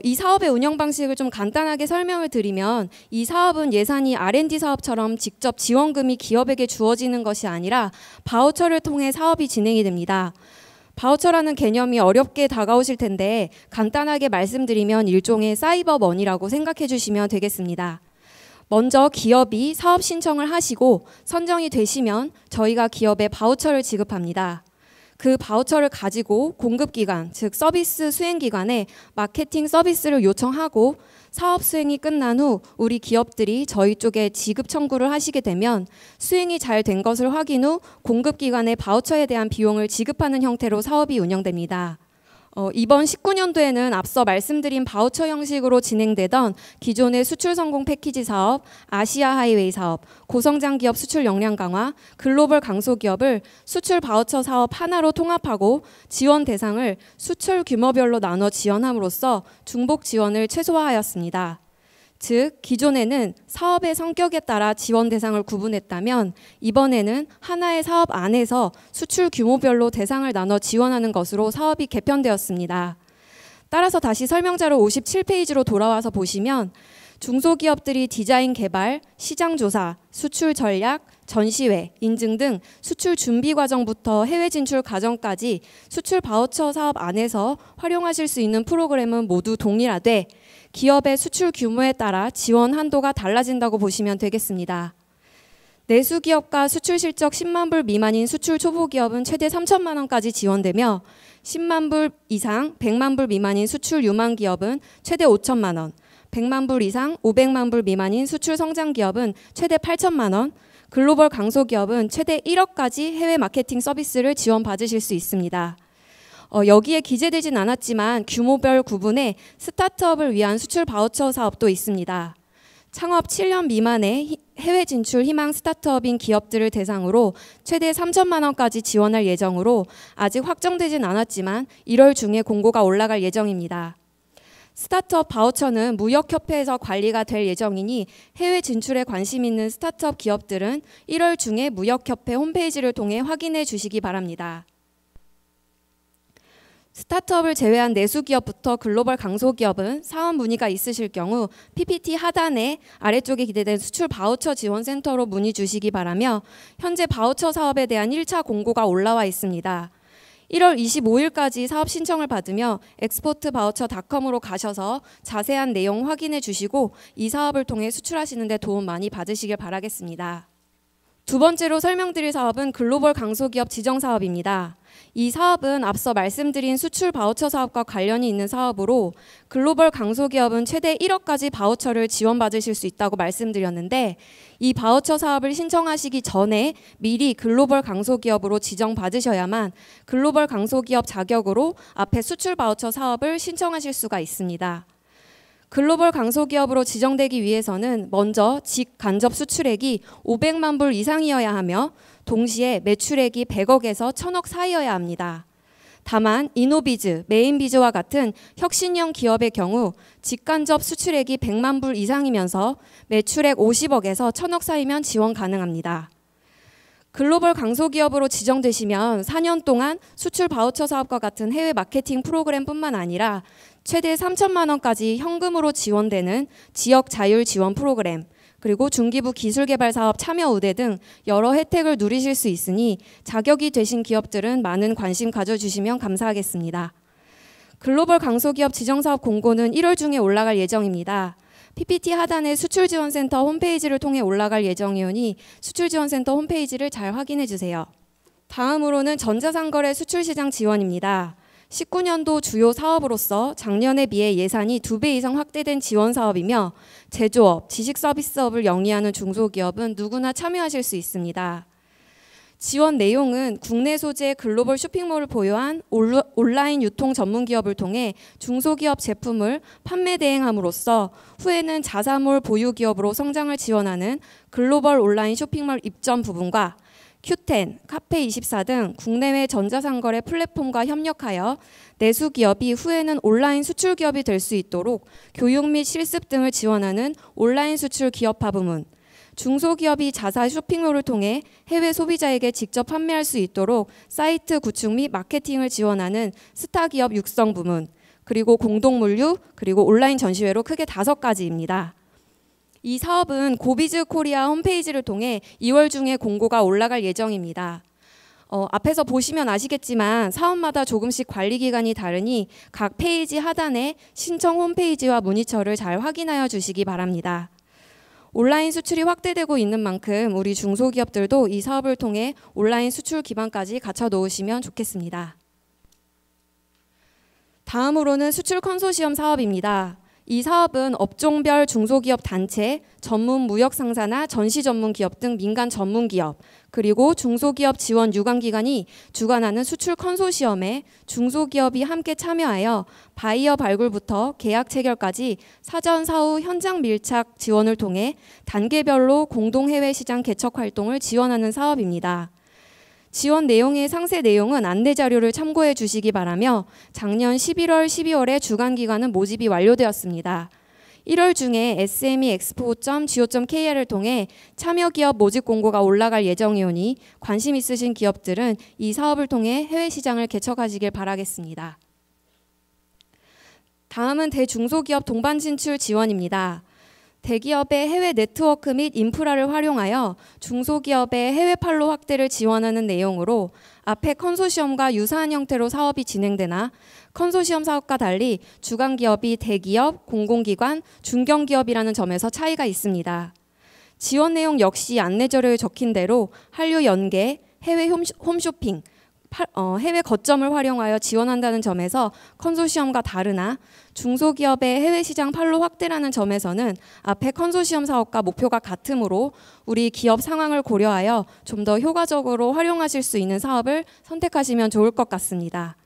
이 사업의 운영 방식을 좀 간단하게 설명을 드리면 이 사업은 예산이 R&D 사업처럼 직접 지원금이 기업에게 주어지는 것이 아니라 바우처를 통해 사업이 진행이 됩니다. 바우처라는 개념이 어렵게 다가오실 텐데 간단하게 말씀드리면 일종의 사이버 머니라고 생각해 주시면 되겠습니다. 먼저 기업이 사업 신청을 하시고 선정이 되시면 저희가 기업에 바우처를 지급합니다. 그 바우처를 가지고 공급기관, 즉 서비스 수행기관에 마케팅 서비스를 요청하고 사업 수행이 끝난 후 우리 기업들이 저희 쪽에 지급 청구를 하시게 되면 수행이 잘 된 것을 확인 후 공급기관에 바우처에 대한 비용을 지급하는 형태로 사업이 운영됩니다. 이번 19년도에는 앞서 말씀드린 바우처 형식으로 진행되던 기존의 수출 성공 패키지 사업, 아시아 하이웨이 사업, 고성장 기업 수출 역량 강화, 글로벌 강소기업을 수출 바우처 사업 하나로 통합하고 지원 대상을 수출 규모별로 나눠 지원함으로써 중복 지원을 최소화하였습니다. 즉 기존에는 사업의 성격에 따라 지원 대상을 구분했다면 이번에는 하나의 사업 안에서 수출 규모별로 대상을 나눠 지원하는 것으로 사업이 개편되었습니다. 따라서 다시 설명자료 57페이지로 돌아와서 보시면 중소기업들이 디자인 개발, 시장 조사, 수출 전략, 전시회, 인증 등 수출 준비 과정부터 해외 진출 과정까지 수출 바우처 사업 안에서 활용하실 수 있는 프로그램은 모두 동일하되 기업의 수출 규모에 따라 지원 한도가 달라진다고 보시면 되겠습니다. 내수 기업과 수출 실적 10만 불 미만인 수출 초보 기업은 최대 3천만 원까지 지원되며 10만 불 이상 100만 불 미만인 수출 유망 기업은 최대 5천만 원, 100만 불 이상 500만 불 미만인 수출 성장 기업은 최대 8천만 원, 글로벌 강소기업은 최대 1억까지 해외 마케팅 서비스를 지원받으실 수 있습니다. 여기에 기재되진 않았지만 규모별 구분에 스타트업을 위한 수출 바우처 사업도 있습니다. 창업 7년 미만의 해외 진출 희망 스타트업인 기업들을 대상으로 최대 3천만 원까지 지원할 예정으로 아직 확정되진 않았지만 1월 중에 공고가 올라갈 예정입니다. 스타트업 바우처는 무역협회에서 관리가 될 예정이니 해외 진출에 관심 있는 스타트업 기업들은 1월 중에 무역협회 홈페이지를 통해 확인해 주시기 바랍니다. 스타트업을 제외한 내수 기업부터 글로벌 강소기업은 사업 문의가 있으실 경우 PPT 하단에 아래쪽에 기재된 수출 바우처 지원센터로 문의 주시기 바라며 현재 바우처 사업에 대한 1차 공고가 올라와 있습니다. 1월 25일까지 사업 신청을 받으며 exportvoucher.com으로 가셔서 자세한 내용 확인해 주시고 이 사업을 통해 수출하시는 데 도움 많이 받으시길 바라겠습니다. 두 번째로 설명드릴 사업은 글로벌 강소기업 지정 사업입니다. 이 사업은 앞서 말씀드린 수출 바우처 사업과 관련이 있는 사업으로 글로벌 강소기업은 최대 1억까지 바우처를 지원받으실 수 있다고 말씀드렸는데 이 바우처 사업을 신청하시기 전에 미리 글로벌 강소기업으로 지정받으셔야만 글로벌 강소기업 자격으로 앞에 수출 바우처 사업을 신청하실 수가 있습니다. 글로벌 강소기업으로 지정되기 위해서는 먼저 직간접 수출액이 500만 불 이상이어야 하며 동시에 매출액이 100억에서 1000억 사이여야 합니다. 다만 이노비즈, 메인비즈와 같은 혁신형 기업의 경우 직간접 수출액이 100만 불 이상이면서 매출액 50억에서 1000억 사이면 지원 가능합니다. 글로벌 강소기업으로 지정되시면 4년 동안 수출 바우처 사업과 같은 해외 마케팅 프로그램뿐만 아니라 최대 3천만 원까지 현금으로 지원되는 지역 자율 지원 프로그램, 그리고 중기부 기술개발 사업 참여 우대 등 여러 혜택을 누리실 수 있으니 자격이 되신 기업들은 많은 관심 가져주시면 감사하겠습니다. 글로벌 강소기업 지정사업 공고는 1월 중에 올라갈 예정입니다. PPT 하단에 수출지원센터 홈페이지를 통해 올라갈 예정이오니 수출지원센터 홈페이지를 잘 확인해 주세요. 다음으로는 전자상거래 수출시장 지원입니다. 19년도 주요 사업으로서 작년에 비해 예산이 2배 이상 확대된 지원 사업이며 제조업, 지식서비스업을 영위하는 중소기업은 누구나 참여하실 수 있습니다. 지원 내용은 국내 소재 글로벌 쇼핑몰을 보유한 온라인 유통 전문 기업을 통해 중소기업 제품을 판매 대행함으로써 후에는 자사몰 보유 기업으로 성장을 지원하는 글로벌 온라인 쇼핑몰 입점 부분과 Q10, 카페24 등 국내외 전자상거래 플랫폼과 협력하여 내수 기업이 후에는 온라인 수출 기업이 될 수 있도록 교육 및 실습 등을 지원하는 온라인 수출 기업화 부문, 중소기업이 자사 쇼핑몰을 통해 해외 소비자에게 직접 판매할 수 있도록 사이트 구축 및 마케팅을 지원하는 스타기업 육성 부문, 그리고 공동물류, 그리고 온라인 전시회로 크게 5가지입니다. 이 사업은 고비즈 코리아 홈페이지를 통해 2월 중에 공고가 올라갈 예정입니다. 앞에서 보시면 아시겠지만 사업마다 조금씩 관리 기간이 다르니 각 페이지 하단에 신청 홈페이지와 문의처를 잘 확인하여 주시기 바랍니다. 온라인 수출이 확대되고 있는 만큼 우리 중소기업들도 이 사업을 통해 온라인 수출 기반까지 갖춰 놓으시면 좋겠습니다. 다음으로는 수출 컨소시엄 사업입니다. 이 사업은 업종별 중소기업 단체, 전문 무역 상사나 전시 전문 기업 등 민간 전문 기업, 그리고 중소기업 지원 유관기관이 주관하는 수출 컨소시엄에 중소기업이 함께 참여하여 바이어 발굴부터 계약 체결까지 사전 사후 현장 밀착 지원을 통해 단계별로 공동 해외 시장 개척 활동을 지원하는 사업입니다. 지원 내용의 상세 내용은 안내 자료를 참고해 주시기 바라며 작년 11월, 12월에 주간기관은 모집이 완료되었습니다. 1월 중에 smeexpo.go.kr을 통해 참여기업 모집 공고가 올라갈 예정이오니 관심 있으신 기업들은 이 사업을 통해 해외 시장을 개척하시길 바라겠습니다. 다음은 대중소기업 동반 진출 지원입니다. 대기업의 해외 네트워크 및 인프라를 활용하여 중소기업의 해외 판로 확대를 지원하는 내용으로 앞에 컨소시엄과 유사한 형태로 사업이 진행되나 컨소시엄 사업과 달리 주관기업이 대기업, 공공기관, 중견기업이라는 점에서 차이가 있습니다. 지원 내용 역시 안내자료에 적힌 대로 한류 연계, 해외 홈쇼핑, 해외 거점을 활용하여 지원한다는 점에서 컨소시엄과 다르나 중소기업의 해외 시장 판로 확대라는 점에서는 앞에 컨소시엄 사업과 목표가 같으므로 우리 기업 상황을 고려하여 좀 더 효과적으로 활용하실 수 있는 사업을 선택하시면 좋을 것 같습니다.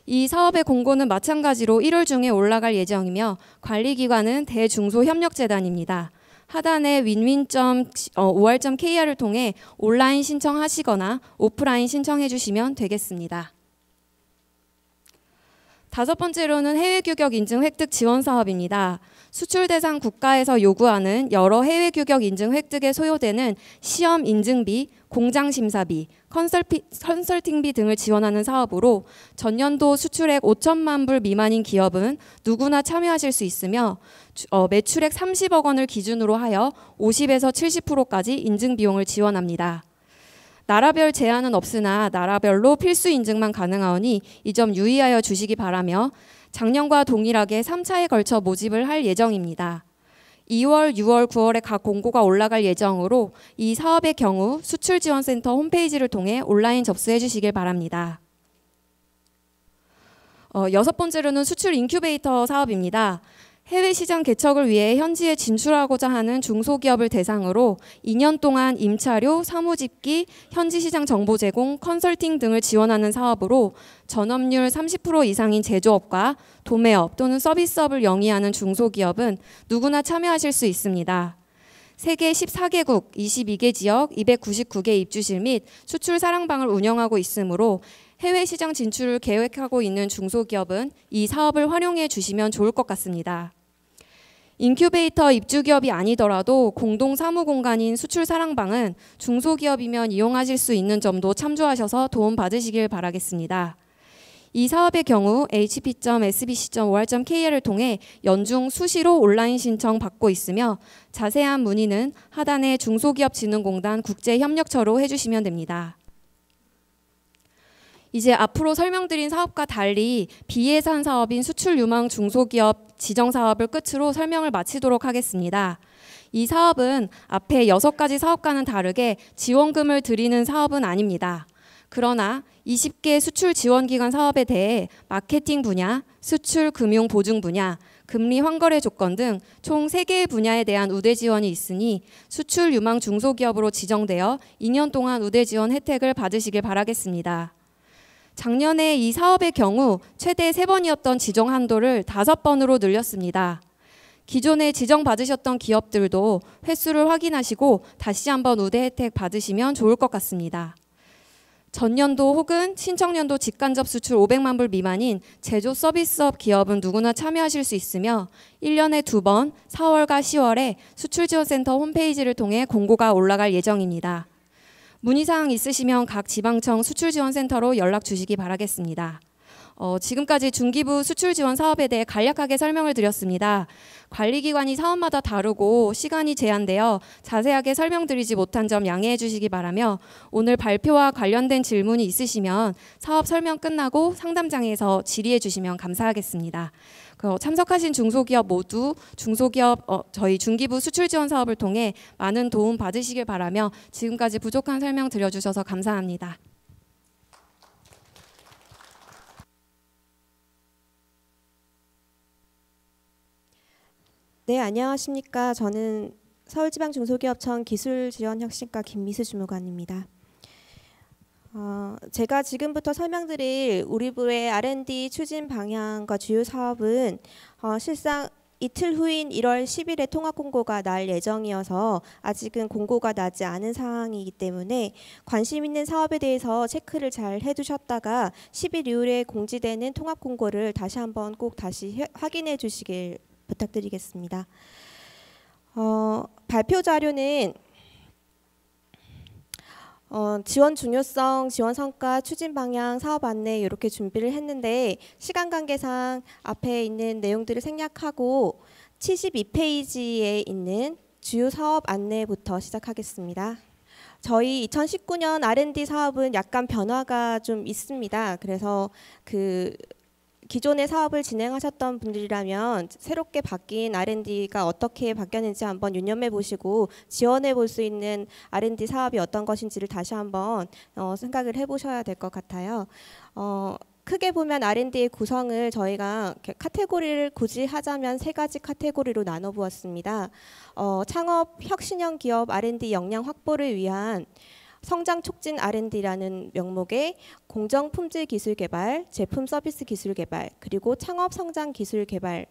이 사업의 공고는 마찬가지로 1월 중에 올라갈 예정이며 관리기관은 대중소협력재단입니다. 하단에 win-win.or.kr을 통해 온라인 신청하시거나 오프라인 신청해 주시면 되겠습니다. 다섯 번째로는 해외 규격 인증 획득 지원 사업입니다. 수출 대상 국가에서 요구하는 여러 해외 규격 인증 획득에 소요되는 시험 인증비, 공장 심사비, 컨설팅비 등을 지원하는 사업으로 전년도 수출액 5천만 불 미만인 기업은 누구나 참여하실 수 있으며 매출액 30억 원을 기준으로 하여 50에서 70%까지 인증 비용을 지원합니다. 나라별 제한은 없으나 나라별로 필수 인증만 가능하오니 이 점 유의하여 주시기 바라며 작년과 동일하게 3차에 걸쳐 모집을 할 예정입니다. 2월, 6월, 9월에 각 공고가 올라갈 예정으로 이 사업의 경우 수출지원센터 홈페이지를 통해 온라인 접수해 주시길 바랍니다. 여섯 번째로는 수출 인큐베이터 사업입니다. 해외 시장 개척을 위해 현지에 진출하고자 하는 중소기업을 대상으로 2년 동안 임차료, 사무집기, 현지 시장 정보 제공, 컨설팅 등을 지원하는 사업으로 전업률 30% 이상인 제조업과 도매업 또는 서비스업을 영위하는 중소기업은 누구나 참여하실 수 있습니다. 세계 14개국, 22개 지역, 299개 입주실 및 수출 사랑방을 운영하고 있으므로 해외 시장 진출을 계획하고 있는 중소기업은 이 사업을 활용해 주시면 좋을 것 같습니다. 인큐베이터 입주기업이 아니더라도 공동 사무 공간인 수출 사랑방은 중소기업이면 이용하실 수 있는 점도 참조하셔서 도움 받으시길 바라겠습니다. 이 사업의 경우 hp.sbc.or.kr을 통해 연중 수시로 온라인 신청 받고 있으며 자세한 문의는 하단의 중소기업진흥공단 국제협력처로 해주시면 됩니다. 이제 앞으로 설명드린 사업과 달리 비예산 사업인 수출 유망 중소기업 지정 사업을 끝으로 설명을 마치도록 하겠습니다. 이 사업은 앞에 6가지 사업과는 다르게 지원금을 드리는 사업은 아닙니다. 그러나 20개 수출 지원기관 사업에 대해 마케팅 분야, 수출 금융 보증 분야, 금리 환거래 조건 등 총 3개의 분야에 대한 우대 지원이 있으니 수출 유망 중소기업으로 지정되어 2년 동안 우대 지원 혜택을 받으시길 바라겠습니다. 작년에 이 사업의 경우 최대 3번이었던 지정 한도를 5번으로 늘렸습니다. 기존에 지정받으셨던 기업들도 횟수를 확인하시고 다시 한번 우대 혜택 받으시면 좋을 것 같습니다. 전년도 혹은 신청년도 직간접 수출 500만 불 미만인 제조 서비스업 기업은 누구나 참여하실 수 있으며 1년에 2번 4월과 10월에 수출지원센터 홈페이지를 통해 공고가 올라갈 예정입니다. 문의사항 있으시면 각 지방청 수출지원센터로 연락 주시기 바라겠습니다. 지금까지 중기부 수출지원 사업에 대해 간략하게 설명을 드렸습니다. 관리기관이 사업마다 다르고 시간이 제한되어 자세하게 설명드리지 못한 점 양해해 주시기 바라며 오늘 발표와 관련된 질문이 있으시면 사업 설명 끝나고 상담장에서 질의해 주시면 감사하겠습니다. 참석하신 중소기업 모두 저희 중기부 수출지원 사업을 통해 많은 도움 받으시길 바라며 지금까지 부족한 설명 드려주셔서 감사합니다. 네, 안녕하십니까. 저는 서울지방중소기업청 기술지원혁신과 김미수 주무관입니다. 제가 지금부터 설명드릴 우리 부의 R&D 추진 방향과 주요 사업은 실상 이틀 후인 1월 10일에 통합 공고가 날 예정이어서 아직은 공고가 나지 않은 상황이기 때문에 관심 있는 사업에 대해서 체크를 잘 해두셨다가 10일 이후에 공지되는 통합 공고를 다시 한번 꼭 다시 확인해 주시길 부탁드리겠습니다. 발표 자료는 지원 중요성, 지원 성과, 추진 방향, 사업 안내 이렇게 준비를 했는데 시간 관계상 앞에 있는 내용들을 생략하고 72페이지에 있는 주요 사업 안내부터 시작하겠습니다. 저희 2019년 R&D 사업은 약간 변화가 좀 있습니다. 그래서 기존의 사업을 진행하셨던 분들이라면 새롭게 바뀐 R&D가 어떻게 바뀌었는지 한번 유념해 보시고 지원해 볼 수 있는 R&D 사업이 어떤 것인지를 다시 한번 생각을 해보셔야 될 것 같아요. 크게 보면 R&D의 구성을 저희가 카테고리를 굳이 하자면 세 가지 카테고리로 나눠 보았습니다. 창업 혁신형 기업 R&D 역량 확보를 위한 성장 촉진 R&D라는 명목의 공정 품질 기술 개발, 제품 서비스 기술 개발, 그리고 창업 성장 기술 개발의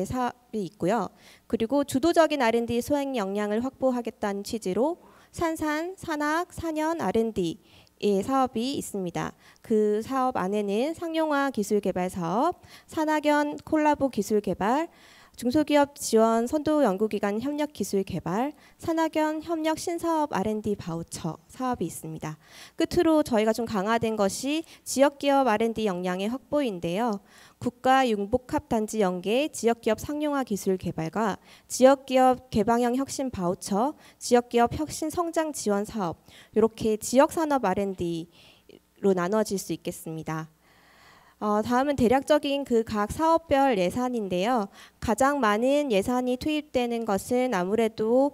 사업이 있고요. 그리고 주도적인 R&D 소행 역량을 확보하겠다는 취지로 산학, 산연 R&D의 사업이 있습니다. 그 사업 안에는 상용화 기술 개발 사업, 산학연 콜라보 기술 개발, 중소기업 지원 선도 연구기관 협력 기술 개발, 산학연 협력 신사업 R&D 바우처 사업이 있습니다. 끝으로 저희가 좀 강화된 것이 지역기업 R&D 역량의 확보인데요. 국가 융복합 단지 연계 지역기업 상용화 기술 개발과 지역기업 개방형 혁신 바우처, 지역기업 혁신 성장 지원 사업 이렇게 지역산업 R&D로 나눠질 수 있겠습니다. 다음은 대략적인 각 사업별 예산인데요. 가장 많은 예산이 투입되는 것은 아무래도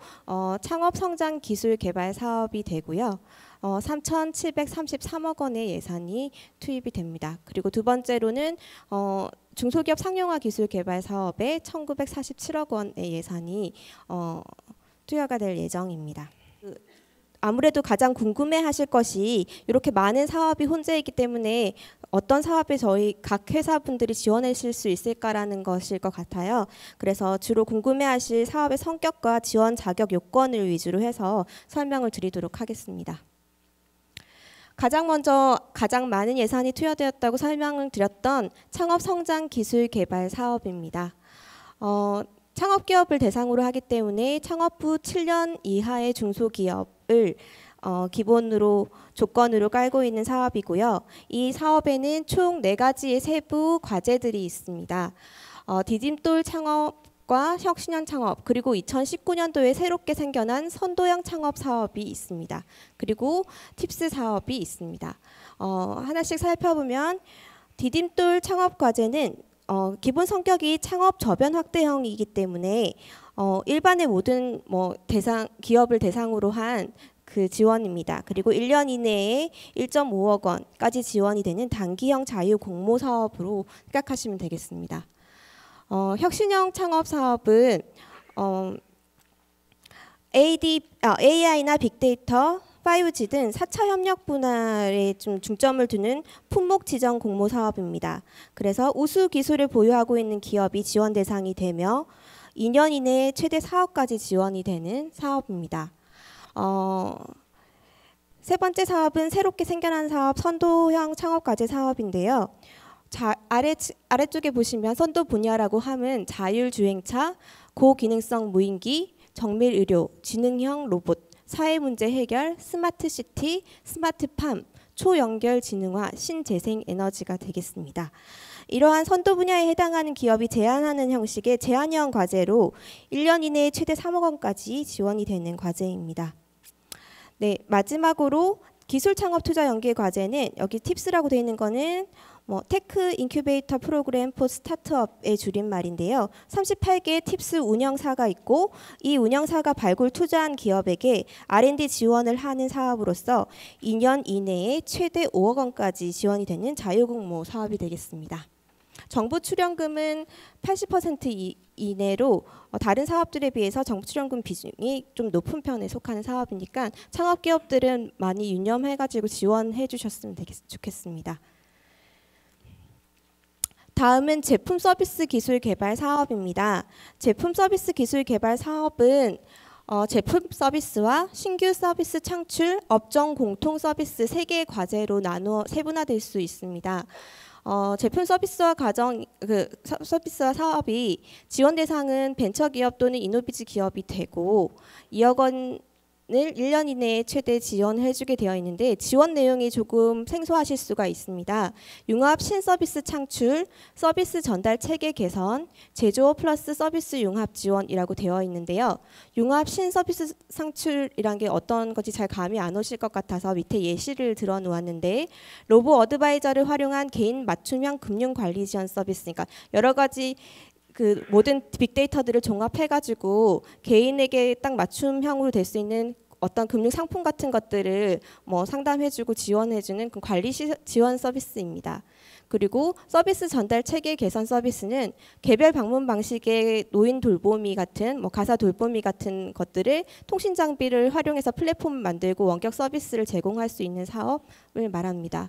창업 성장 기술 개발 사업이 되고요. 3,733억 원의 예산이 투입이 됩니다. 그리고 두 번째로는 중소기업 상용화 기술 개발 사업에 1,947억 원의 예산이 투여가 될 예정입니다. 아무래도 가장 궁금해하실 것이 이렇게 많은 사업이 혼재해 있기 때문에 어떤 사업에 저희 각 회사분들이 지원하실 수 있을까라는 것일 것 같아요. 그래서 주로 궁금해하실 사업의 성격과 지원 자격 요건을 위주로 해서 설명을 드리도록 하겠습니다. 가장 먼저 가장 많은 예산이 투여되었다고 설명을 드렸던 창업 성장 기술 개발 사업입니다. 창업기업을 대상으로 하기 때문에 창업부 7년 이하의 중소기업을 기본으로 조건으로 깔고 있는 사업이고요. 이 사업에는 총 4가지의 세부 과제들이 있습니다. 디딤돌 창업과 혁신형 창업, 그리고 2019년도에 새롭게 생겨난 선도형 창업 사업이 있습니다. 그리고 팁스 사업이 있습니다. 하나씩 살펴보면 디딤돌 창업 과제는 기본 성격이 창업 저변 확대형이기 때문에 일반의 모든 기업을 대상으로 한 지원입니다. 그리고 1년 이내에 1.5억 원까지 지원이 되는 단기형 자유 공모 사업으로 생각하시면 되겠습니다. 혁신형 창업 사업은 AI나 빅데이터, 5G 등 4차 협력 분야에 좀 중점을 두는 품목 지정 공모 사업입니다. 그래서 우수 기술을 보유하고 있는 기업이 지원 대상이 되며 2년 이내에 최대 4억까지 지원이 되는 사업입니다. 세 번째 사업은 새롭게 생겨난 사업 선도형 창업과제 사업인데요. 아래쪽에 보시면 선도 분야라고 하면 자율주행차, 고기능성 무인기, 정밀의료, 지능형 로봇, 사회문제 해결, 스마트시티, 스마트팜, 초연결 지능화, 신재생 에너지가 되겠습니다. 이러한 선도 분야에 해당하는 기업이 제안하는 형식의 제안형 과제로 1년 이내에 최대 3억 원까지 지원이 되는 과제입니다. 네, 마지막으로 기술 창업 투자 연계 과제는 여기 팁스라고 되어 있는 거는 테크 인큐베이터 프로그램 포 스타트업의 줄임말인데요. 38개의 팁스 운영사가 있고 이 운영사가 발굴 투자한 기업에게 R&D 지원을 하는 사업으로서 2년 이내에 최대 5억 원까지 지원이 되는 자유공모 사업이 되겠습니다. 정부 출연금은 80% 이내로 다른 사업들에 비해서 정부 출연금 비중이 좀 높은 편에 속하는 사업이니까 창업기업들은 많이 유념해가지고 지원해 주셨으면 좋겠습니다. 다음은 제품 서비스 기술 개발 사업입니다. 제품 서비스 기술 개발 사업은 제품 서비스와 신규 서비스 창출, 업종 공통 서비스 3개의 과제로 나누어 세분화될 수 있습니다. 제품 서비스와 서비스와 사업이 지원 대상은 벤처기업 또는 이노비즈 기업이 되고 2억 원 1년 이내에 최대 지원해주게 되어 있는데 지원 내용이 조금 생소하실 수가 있습니다. 융합 신서비스 창출, 서비스 전달 체계 개선, 제조업 플러스 서비스 융합 지원이라고 되어 있는데요. 융합 신서비스 창출이란 게 어떤 건지 잘 감이 안 오실 것 같아서 밑에 예시를 들어 놓았는데 로보 어드바이저를 활용한 개인 맞춤형 금융 관리 지원 서비스, 그러니까 여러 가지 그 모든 빅데이터들을 종합해가지고 개인에게 딱 맞춤형으로 될 수 있는 어떤 금융 상품 같은 것들을 뭐 상담해주고 지원해주는 그 관리 지원 서비스입니다. 그리고 서비스 전달 체계 개선 서비스는 개별 방문 방식의 노인 돌보미 같은 뭐 가사 돌보미 같은 것들을 통신 장비를 활용해서 플랫폼을 만들고 원격 서비스를 제공할 수 있는 사업을 말합니다.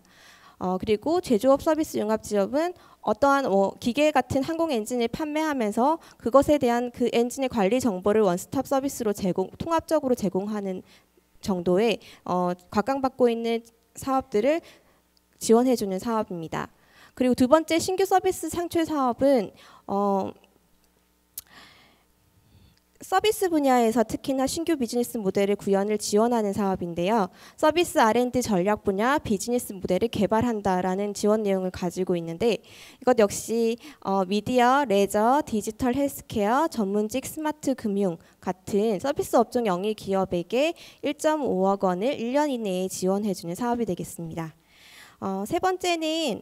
그리고 제조업 서비스 융합 지원은 어떠한 기계 같은 항공 엔진을 판매하면서 그것에 대한 그 엔진의 관리 정보를 원스톱 서비스로 통합적으로 제공하는 정도의 곽강받고 있는 사업들을 지원해주는 사업입니다. 그리고 두 번째 신규 서비스 창출 사업은 서비스 분야에서 특히나 신규 비즈니스 모델을 구현을 지원하는 사업인데요. 서비스 R&D 전략 분야 비즈니스 모델을 개발한다라는 지원 내용을 가지고 있는데 이것 역시 미디어, 레저, 디지털 헬스케어, 전문직 스마트 금융 같은 서비스 업종 영위 기업에게 1.5억 원을 1년 이내에 지원해주는 사업이 되겠습니다. 세 번째는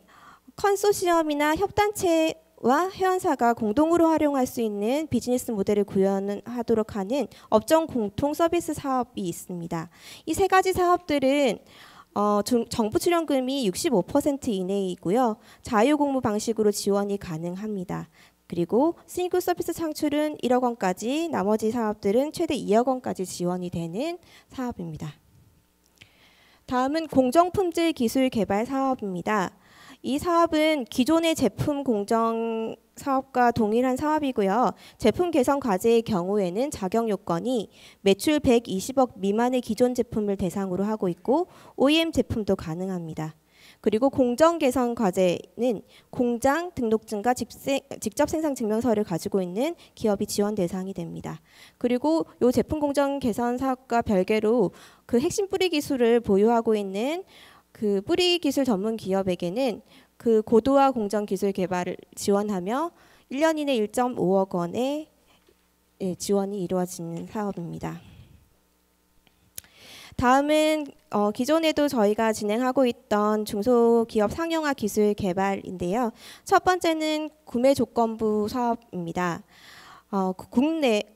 컨소시엄이나 협단체와 회원사가 공동으로 활용할 수 있는 비즈니스 모델을 구현하도록 하는 업종 공통 서비스 사업이 있습니다. 이 세 가지 사업들은 정부 출연금이 65% 이내이고요. 자유공모 방식으로 지원이 가능합니다. 그리고 신규 서비스 창출은 1억 원까지, 나머지 사업들은 최대 2억 원까지 지원이 되는 사업입니다. 다음은 공정품질 기술 개발 사업입니다. 이 사업은 기존의 제품 공정 사업과 동일한 사업이고요. 제품 개선 과제의 경우에는 자격 요건이 매출 120억 미만의 기존 제품을 대상으로 하고 있고 OEM 제품도 가능합니다. 그리고 공정 개선 과제는 공장 등록증과 직접 생산 증명서를 가지고 있는 기업이 지원 대상이 됩니다. 그리고 이 제품 공정 개선 사업과 별개로 그 핵심 뿌리 기술을 보유하고 있는 그 뿌리 기술 전문 기업에게는 그 고도화 공정 기술 개발을 지원하며 1년 이내 1.5억 원의 지원이 이루어지는 사업입니다. 다음은 기존에도 저희가 진행하고 있던 중소기업 상용화 기술 개발인데요. 첫 번째는 구매 조건부 사업입니다.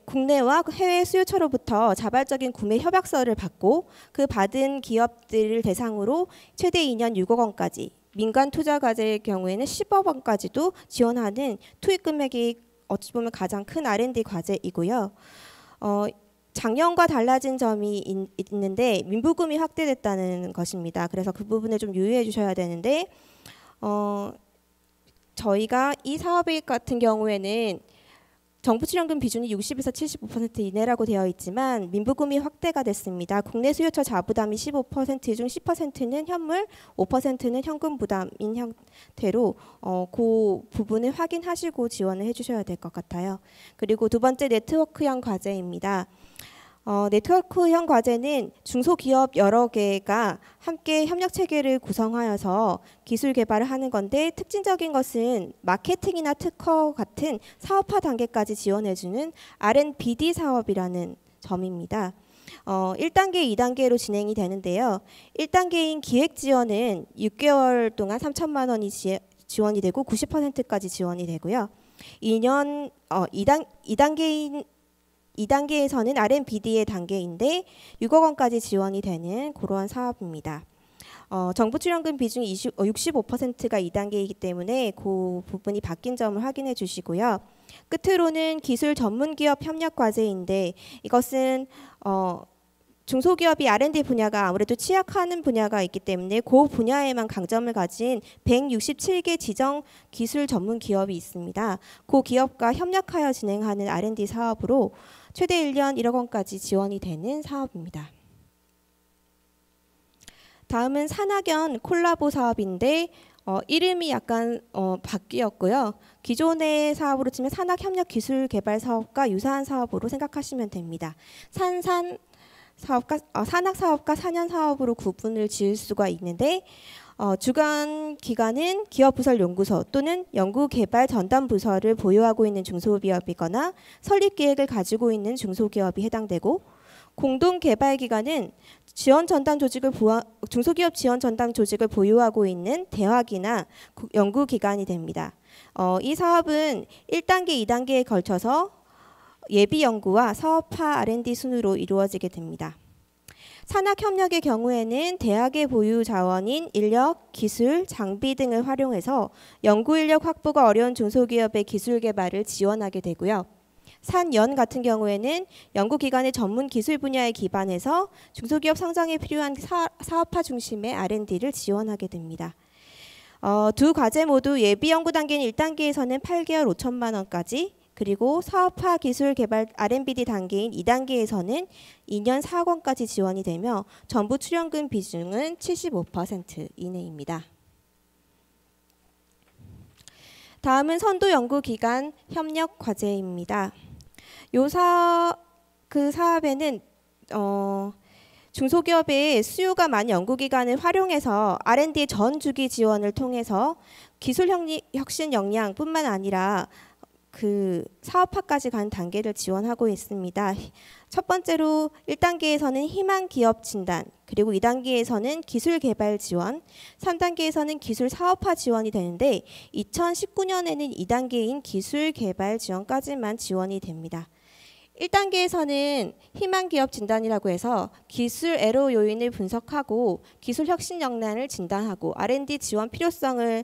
국내와 해외 수요처로부터 자발적인 구매 협약서를 받고 그 받은 기업들을 대상으로 최대 2년 6억 원까지, 민간 투자 과제의 경우에는 10억 원까지도 지원하는 투입 금액이 어찌 보면 가장 큰 R&D 과제이고요. 작년과 달라진 점이 있는데 민부금이 확대됐다는 것입니다. 그래서 그 부분을 좀 유의해 주셔야 되는데 저희가 이 사업 같은 경우에는 정부 출연금 비중이 60에서 75% 이내라고 되어 있지만 민부금이 확대가 됐습니다. 국내 수요처 자부담이 15% 중 10%는 현물, 5%는 현금 부담인 형태로 그 부분을 확인하시고 지원을 해주셔야 될 것 같아요. 그리고 두 번째 네트워크형 과제입니다. 네트워크형 과제는 중소기업 여러 개가 함께 협력 체계를 구성하여서 기술 개발을 하는 건데 특징적인 것은 마케팅이나 특허 같은 사업화 단계까지 지원해주는 R&BD 사업이라는 점입니다. 1단계, 2단계로 진행이 되는데요. 1단계인 기획 지원은 6개월 동안 3천만 원이 지원이 되고 90%까지 지원이 되고요. 2단계에서는 R&BD의 단계인데 6억 원까지 지원이 되는 그러한 사업입니다. 정부 출연금 비중이 65%가 2단계이기 때문에 그 부분이 바뀐 점을 확인해 주시고요. 끝으로는 기술 전문기업 협력 과제인데 이것은 중소기업이 R&D 분야가 아무래도 취약하는 분야가 있기 때문에 그 분야에만 강점을 가진 167개 지정 기술 전문 기업이 있습니다. 그 기업과 협력하여 진행하는 R&D 사업으로 최대 1년 1억 원까지 지원이 되는 사업입니다. 다음은 산학연 콜라보 사업인데 이름이 약간 바뀌었고요. 기존의 사업으로 치면 산학협력기술개발 사업과 유사한 사업으로 생각하시면 됩니다. 산학 사업과 4년 사업으로 구분을 지을 수가 있는데 주관 기관은 기업부설 연구소 또는 연구개발 전담 부서를 보유하고 있는 중소기업이거나 설립 계획을 가지고 있는 중소기업이 해당되고, 공동개발기관은 중소기업 지원 전담 조직을 보유하고 있는 대학이나 연구기관이 됩니다. 이 사업은 1단계, 2단계에 걸쳐서 예비연구와 사업화 R&D 순으로 이루어지게 됩니다. 산학협력의 경우에는 대학의 보유 자원인 인력, 기술, 장비 등을 활용해서 연구인력 확보가 어려운 중소기업의 기술 개발을 지원하게 되고요. 산연 같은 경우에는 연구기관의 전문 기술 분야에 기반해서 중소기업 성장에 필요한 사업화 중심의 R&D를 지원하게 됩니다. 두 과제 모두 예비연구 단계인 1단계에서는 8개월 5천만 원까지, 그리고 사업화 기술 개발 R&D 단계인 2단계에서는 2년 4억 원까지 지원이 되며 정부 출연금 비중은 75% 이내입니다. 다음은 선도연구기관 협력 과제입니다. 그 사업에는 중소기업의 수요가 많은 연구기관을 활용해서 R&D 전 주기 지원을 통해서 기술 혁신 역량뿐만 아니라 그 사업화까지 간 단계를 지원하고 있습니다. 첫 번째로 1단계에서는 희망 기업 진단, 그리고 2단계에서는 기술 개발 지원, 3단계에서는 기술 사업화 지원이 되는데 2019년에는 2단계인 기술 개발 지원까지만 지원이 됩니다. 1단계에서는 희망 기업 진단이라고 해서 기술 애로 요인을 분석하고 기술 혁신 역량을 진단하고 R&D 지원 필요성을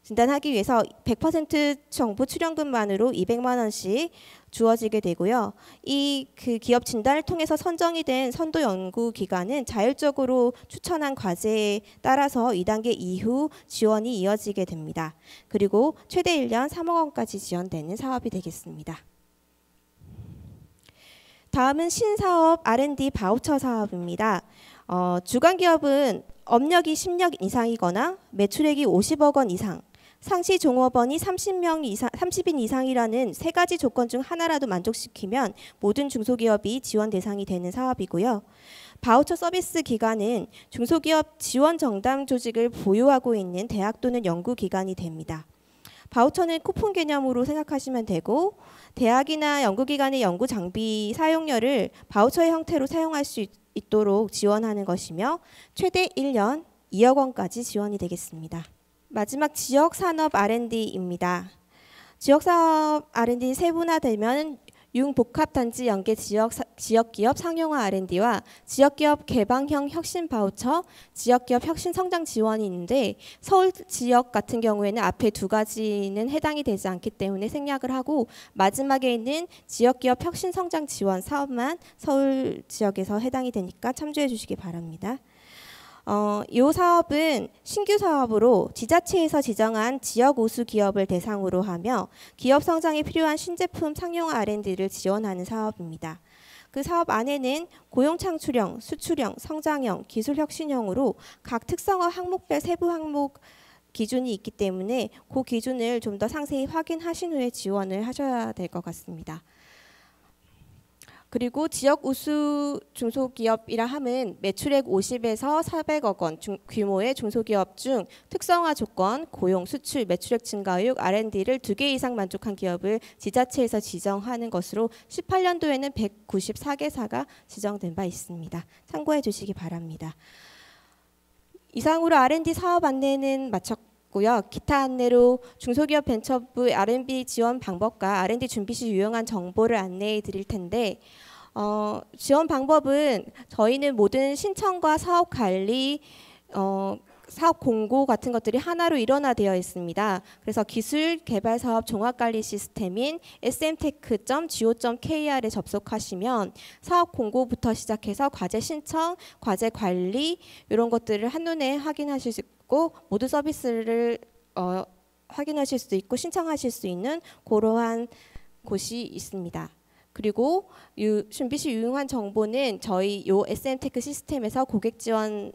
진단하기 위해서 100% 정부 출연금만으로 200만 원씩 주어지게 되고요. 그 기업 진단을 통해서 선정이 된 선도 연구 기관은 자율적으로 추천한 과제에 따라서 2단계 이후 지원이 이어지게 됩니다. 그리고 최대 1년 3억 원까지 지원되는 사업이 되겠습니다. 다음은 신사업 R&D 바우처 사업입니다. 주관 기업은 업력이 10년 이상이거나 매출액이 50억 원 이상, 상시 종업원이 30인 이상이라는 세 가지 조건 중 하나라도 만족시키면 모든 중소기업이 지원 대상이 되는 사업이고요. 바우처 서비스 기관은 중소기업 지원 정당 조직을 보유하고 있는 대학 또는 연구기관이 됩니다. 바우처는 쿠폰 개념으로 생각하시면 되고, 대학이나 연구기관의 연구 장비 사용료를 바우처의 형태로 사용할 수 있도록 지원하는 것이며 최대 1년 2억 원까지 지원이 되겠습니다. 마지막 지역산업 R&D입니다. 지역사업 R&D 세분화되면 융복합단지 연계 지역기업 상용화 R&D와 지역기업 개방형 혁신 바우처, 지역기업 혁신 성장 지원이 있는데, 서울 지역 같은 경우에는 앞에 두 가지는 해당이 되지 않기 때문에 생략을 하고 마지막에 있는 지역기업 혁신 성장 지원 사업만 서울 지역에서 해당이 되니까 참조해 주시기 바랍니다. 이 사업은 신규 사업으로 지자체에서 지정한 지역 우수 기업을 대상으로 하며 기업 성장에 필요한 신제품 상용화 R&D를 지원하는 사업입니다. 그 사업 안에는 고용 창출형, 수출형, 성장형, 기술 혁신형으로 각 특성화 항목별 세부 항목 기준이 있기 때문에 그 기준을 좀 더 상세히 확인하신 후에 지원을 하셔야 될 것 같습니다. 그리고 지역 우수 중소기업이라 함은 매출액 50에서 400억 원 규모의 중소기업 중 특성화 조건, 고용, 수출, 매출액 증가율, R&D를 2개 이상 만족한 기업을 지자체에서 지정하는 것으로 18년도에는 194개사가 지정된 바 있습니다. 참고해 주시기 바랍니다. 이상으로 R&D 사업 안내는 마쳤고요. 기타 안내로 중소기업 벤처부 R&D 지원 방법과 R&D 준비 시 유용한 정보를 안내해 드릴 텐데, 지원 방법은 저희는 모든 신청과 사업 관리, 사업 공고 같은 것들이 하나로 일원화되어 있습니다. 그래서 기술 개발 사업 종합관리 시스템인 smtech.go.kr에 접속하시면 사업 공고부터 시작해서 과제 신청, 과제 관리 이런 것들을 한눈에 확인하실 수 있고, 모두 서비스를 확인하실 수 있고 신청하실 수 있는 그러한 곳이 있습니다. 그리고 준비 시 유용한 정보는 저희 요 SM테크 시스템에서 고객 지원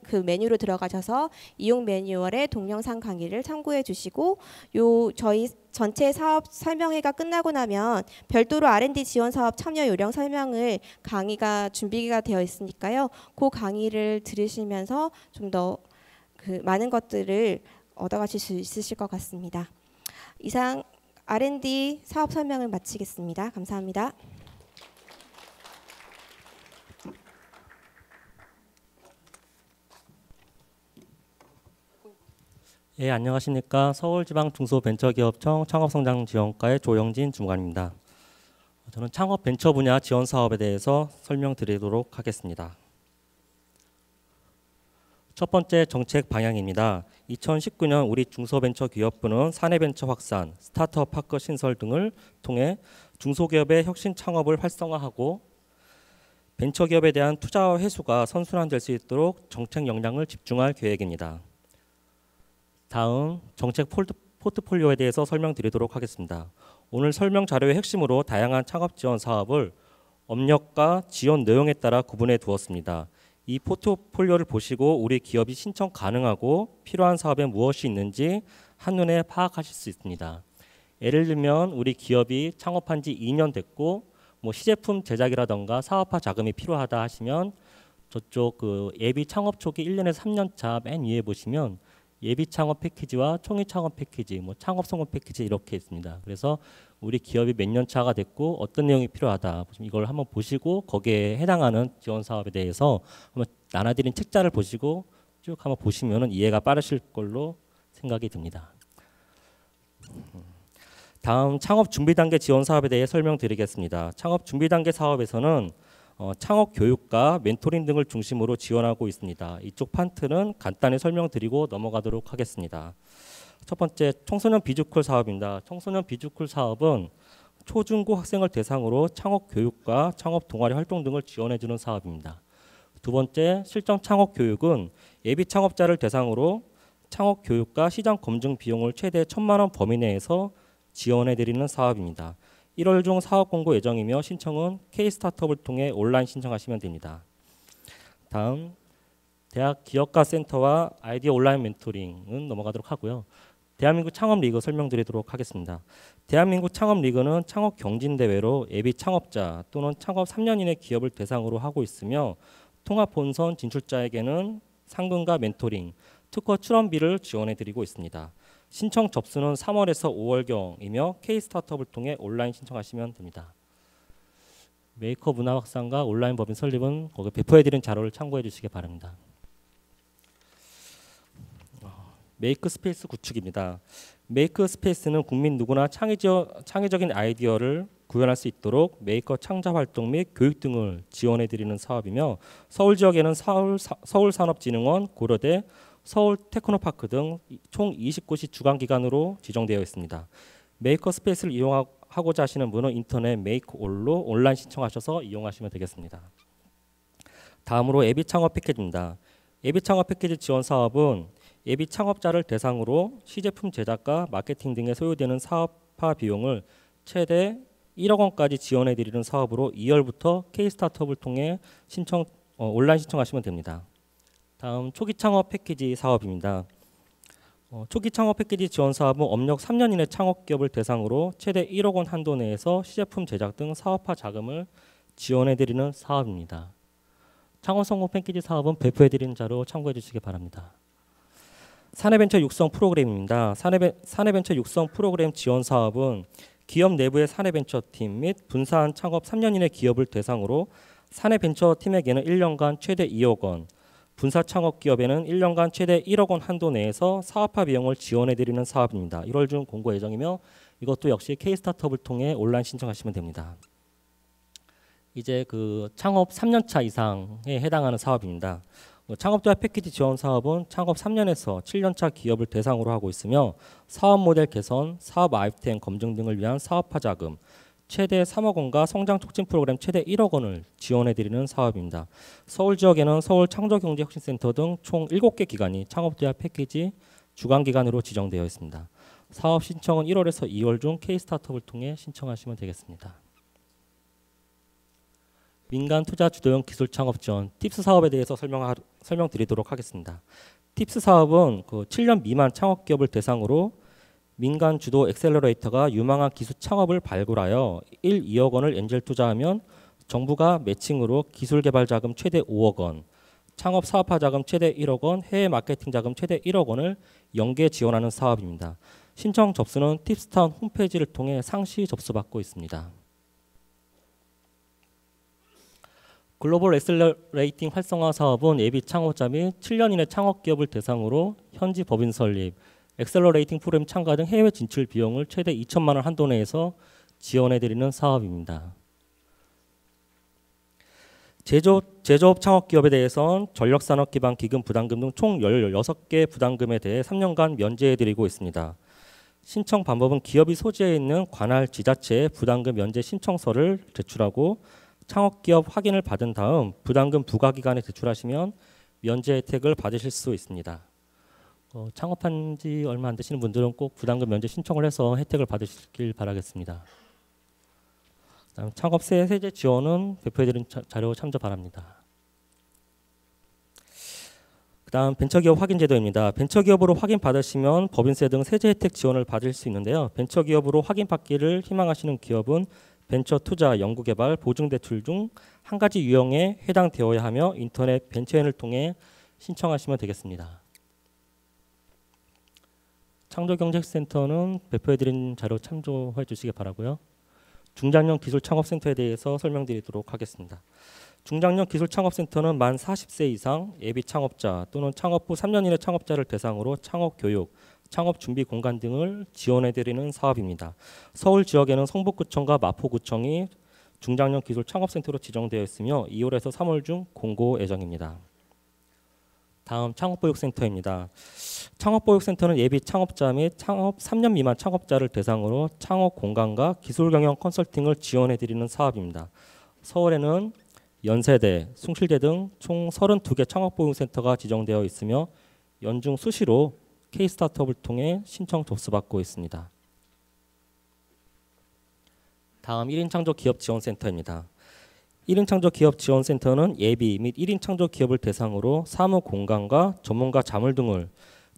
그 메뉴로 들어가셔서 이용 매뉴얼의 동영상 강의를 참고해 주시고 요 저희 전체 사업 설명회가 끝나고 나면 별도로 R&D 지원 사업 참여 요령 설명을 강의가 준비가 되어 있으니까요. 그 강의를 들으시면서 좀 더 그 많은 것들을 얻어가실 수 있으실 것 같습니다. 이상 R&D 사업 설명을 마치겠습니다. 감사합니다. 예, 안녕하십니까. 서울지방중소벤처기업청 창업성장지원과의 조영진 주무관입니다. 저는 창업 벤처 분야 지원 사업에 대해서 설명드리도록 하겠습니다. 첫 번째 정책 방향입니다. 2019년 우리 중소벤처기업부는 사내벤처 확산, 스타트업 파크 신설 등을 통해 중소기업의 혁신 창업을 활성화하고 벤처기업에 대한 투자와 회수가 선순환될 수 있도록 정책 역량을 집중할 계획입니다. 다음 정책 포트폴리오에 대해서 설명드리도록 하겠습니다. 오늘 설명 자료의 핵심으로 다양한 창업 지원 사업을 업력과 지원 내용에 따라 구분해 두었습니다. 이 포트폴리오를 보시고 우리 기업이 신청 가능하고 필요한 사업에 무엇이 있는지 한눈에 파악하실 수 있습니다. 예를 들면 우리 기업이 창업한 지 2년 됐고 시제품 제작이라던가 사업화 자금이 필요하다 하시면 저쪽 그 예비 창업 초기 1년에서 3년 차 맨 위에 보시면 예비 창업 패키지와 총위 창업 패키지, 창업 성공 패키지 이렇게 있습니다. 그래서 우리 기업이 몇 년 차가 됐고 어떤 내용이 필요하다. 이걸 한번 보시고 거기에 해당하는 지원 사업에 대해서 한번 나눠드린 책자를 보시고 쭉 한번 보시면은 이해가 빠르실 걸로 생각이 듭니다. 다음 창업 준비 단계 지원 사업에 대해 설명드리겠습니다. 창업 준비 단계 사업에서는 창업 교육과 멘토링 등을 중심으로 지원하고 있습니다. 이쪽 판트는 간단히 설명드리고 넘어가도록 하겠습니다. 첫 번째 청소년 비주쿨 사업입니다. 청소년 비주쿨 사업은 초중고 학생을 대상으로 창업 교육과 창업 동아리 활동 등을 지원해주는 사업입니다. 두 번째 실전 창업 교육은 예비 창업자를 대상으로 창업 교육과 시장 검증 비용을 최대 1,000만 원 범위 내에서 지원해드리는 사업입니다. 1월 중 사업 공고 예정이며 신청은 K-스타트업을 통해 온라인 신청하시면 됩니다. 다음 대학 기업가 센터와 아이디어 온라인 멘토링은 넘어가도록 하고요. 대한민국 창업리그 설명드리도록 하겠습니다. 대한민국 창업리그는 창업 경진대회로 예비 창업자 또는 창업 3년 이내 기업을 대상으로 하고 있으며 통합 본선 진출자에게는 상금과 멘토링, 특허 출원비를 지원해드리고 있습니다. 신청 접수는 3월에서 5월경이며 K-스타트업을 통해 온라인 신청하시면 됩니다. 메이커 문화 확산과 온라인 법인 설립은 거기 배포해드린 자료를 참고해 주시기 바랍니다. 메이크 스페이스 구축입니다. 메이크 스페이스는 국민 누구나 창의적인 아이디어를 구현할 수 있도록 메이커 창작 활동 및 교육 등을 지원해드리는 사업이며 서울 지역에는 서울산업진흥원, 고려대, 서울 테크노파크 등 총 29시 주관기관으로 지정되어 있습니다. 메이커 스페이스를 이용하고자 하시는 분은 인터넷 메이크올로 온라인 신청하셔서 이용하시면 되겠습니다. 다음으로 예비 창업 패키지입니다. 예비 창업 패키지 지원 사업은 예비 창업자를 대상으로 시제품 제작과 마케팅 등에 소요되는 사업화 비용을 최대 1억 원까지 지원해드리는 사업으로 2월부터 K-스타트업을 통해 온라인 신청하시면 됩니다. 다음 초기 창업 패키지 사업입니다. 초기 창업 패키지 지원 사업은 업력 3년 이내 창업기업을 대상으로 최대 1억 원 한도 내에서 시제품 제작 등 사업화 자금을 지원해드리는 사업입니다. 창업 성공 패키지 사업은 배포해드리는 자료 참고해 주시기 바랍니다. 사내벤처 육성 프로그램입니다. 사내벤처 육성 프로그램 지원 사업은 기업 내부의 사내벤처팀 및 분산 창업 3년 이내 기업을 대상으로 사내벤처팀에게는 1년간 최대 2억 원, 분사 창업 기업에는 1년간 최대 1억 원 한도 내에서 사업화 비용을 지원해드리는 사업입니다. 1월 중 공고 예정이며 이것도 역시 K-스타트업을 통해 온라인 신청하시면 됩니다. 이제 그 창업 3년차 이상에 해당하는 사업입니다. 창업자 패키지 지원 사업은 창업 3년에서 7년차 기업을 대상으로 하고 있으며 사업 모델 개선, 사업 아이템 검증 등을 위한 사업화 자금, 최대 3억 원과 성장 촉진 프로그램 최대 1억 원을 지원해드리는 사업입니다. 서울 지역에는 서울 창조경제혁신센터 등 총 7개 기관이 창업대학 패키지 주관기관으로 지정되어 있습니다. 사업 신청은 1월에서 2월 중 K-스타트업을 통해 신청하시면 되겠습니다. 민간 투자 주도형 기술 창업 지원 팁스 사업에 대해서 설명드리도록 하겠습니다. 팁스 사업은 그 7년 미만 창업 기업을 대상으로 민간 주도 엑셀러레이터가 유망한 기술 창업을 발굴하여 1, 2억 원을 엔젤 투자하면 정부가 매칭으로 기술 개발 자금 최대 5억 원, 창업 사업화 자금 최대 1억 원, 해외 마케팅 자금 최대 1억 원을 연계 지원하는 사업입니다. 신청 접수는 팁스타운 홈페이지를 통해 상시 접수받고 있습니다. 글로벌 엑셀러레이팅 활성화 사업은 예비 창업자 및 7년 이내 창업 기업을 대상으로 현지 법인 설립, 엑셀러레이팅 프로그램 참가 등 해외 진출 비용을 최대 2천만 원 한도 내에서 지원해드리는 사업입니다. 제조업 창업 기업에 대해서는 전력산업 기반 기금 부담금 등 총 16개 부담금에 대해 3년간 면제해드리고 있습니다. 신청 방법은 기업이 소재에 있는 관할 지자체에 부담금 면제 신청서를 제출하고 창업기업 확인을 받은 다음 부담금 부과기간에 제출하시면 면제 혜택을 받으실 수 있습니다. 창업한 지 얼마 안 되시는 분들은 꼭 부담금 면제 신청을 해서 혜택을 받으시길 바라겠습니다. 다음 창업세 세제 지원은 배포해드린 자료 참조 바랍니다. 그다음 벤처기업 확인 제도입니다. 벤처기업으로 확인 받으시면 법인세 등 세제 혜택 지원을 받을 수 있는데요. 벤처기업으로 확인 받기를 희망하시는 기업은 벤처 투자, 연구개발, 보증대출 중 한 가지 유형에 해당되어야 하며 인터넷 벤처엔을 통해 신청하시면 되겠습니다. 창조경제센터는 배포해드린 자료 참조해 주시기 바라고요. 중장년 기술창업센터에 대해서 설명드리도록 하겠습니다. 중장년 기술창업센터는 만 40세 이상 예비 창업자 또는 창업 후 3년 이내 창업자를 대상으로 창업교육, 창업준비 공간 등을 지원해드리는 사업입니다. 서울 지역에는 성북구청과 마포구청이 중장년 기술창업센터로 지정되어 있으며 2월에서 3월 중 공고 예정입니다. 다음 창업보육센터입니다. 창업보육센터는 예비 창업자 및 창업 3년 미만 창업자를 대상으로 창업 공간과 기술경영 컨설팅을 지원해드리는 사업입니다. 서울에는 연세대, 숭실대 등 총 32개 창업보육센터가 지정되어 있으며 연중 수시로 K-스타트업을 통해 신청 접수받고 있습니다. 다음 1인 창조 기업 지원센터입니다. 1인 창조 기업 지원센터는 예비 및 1인 창조 기업을 대상으로 사무 공간과 전문가 자물 등을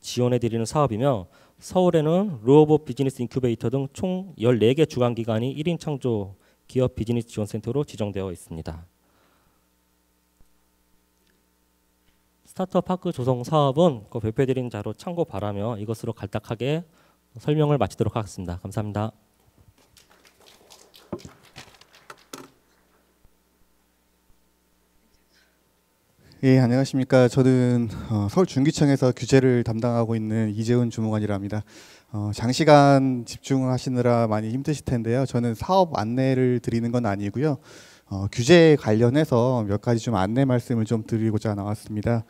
지원해드리는 사업이며 서울에는 로브 비즈니스 인큐베이터 등 총 14개 주관기관이 1인 창조 기업 비즈니스 지원센터로 지정되어 있습니다. 스타트업 파크 조성 사업은 배포해드린 자료 참고 바라며 이것으로 간략하게 설명을 마치도록 하겠습니다. 감사합니다. 예, 안녕하십니까. 저는 서울중기청에서 규제를 담당하고 있는 이재훈 주무관이라 합니다. 장시간 집중하시느라 많이 힘드실 텐데요. 저는 사업 안내를 드리는 건 아니고요. 규제 관련해서 몇 가지 좀 안내 말씀을 좀 드리고자 나왔습니다.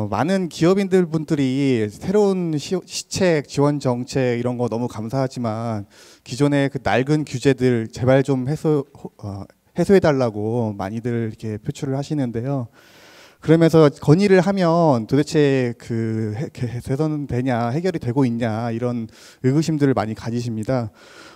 많은 기업인들 분들이 새로운 시책, 지원 정책 이런 거 너무 감사하지만 기존의 그 낡은 규제들 제발 좀 해소해달라고 많이들 이렇게 표출을 하시는데요. 그러면서 건의를 하면 도대체 그 개선되냐, 해결이 되고 있냐 이런 의구심들을 많이 가지십니다.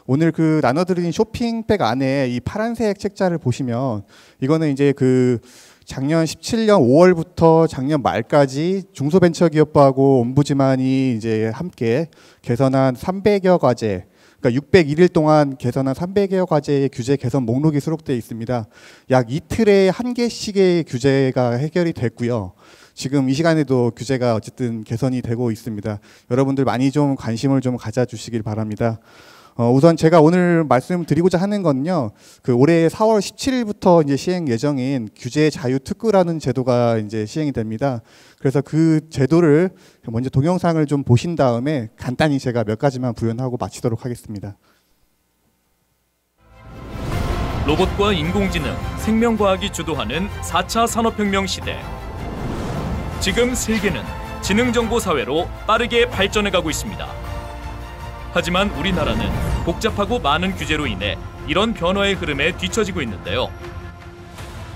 오늘 그 나눠드린 쇼핑백 안에 이 파란색 책자를 보시면 이거는 이제 그 작년 17년 5월부터 작년 말까지 중소벤처기업부하고 옴부즈만이 이제 함께 개선한 300여 과제, 그러니까 601일 동안 개선한 300여 과제의 규제 개선 목록이 수록되어 있습니다. 약 이틀에 한 개씩의 규제가 해결이 됐고요. 지금 이 시간에도 규제가 어쨌든 개선이 되고 있습니다. 여러분들 많이 좀 관심을 좀 가져주시길 바랍니다. 우선 제가 오늘 말씀드리고자 하는 건요, 그 올해 4월 17일부터 이제 시행 예정인 규제 자유 특구라는 제도가 이제 시행이 됩니다. 그래서 그 제도를 먼저 동영상을 좀 보신 다음에 간단히 제가 몇 가지만 부연하고 마치도록 하겠습니다. 로봇과 인공지능, 생명과학이 주도하는 4차 산업혁명 시대. 지금 세계는 지능정보사회로 빠르게 발전해가고 있습니다. 하지만 우리나라는 복잡하고 많은 규제로 인해 이런 변화의 흐름에 뒤처지고 있는데요.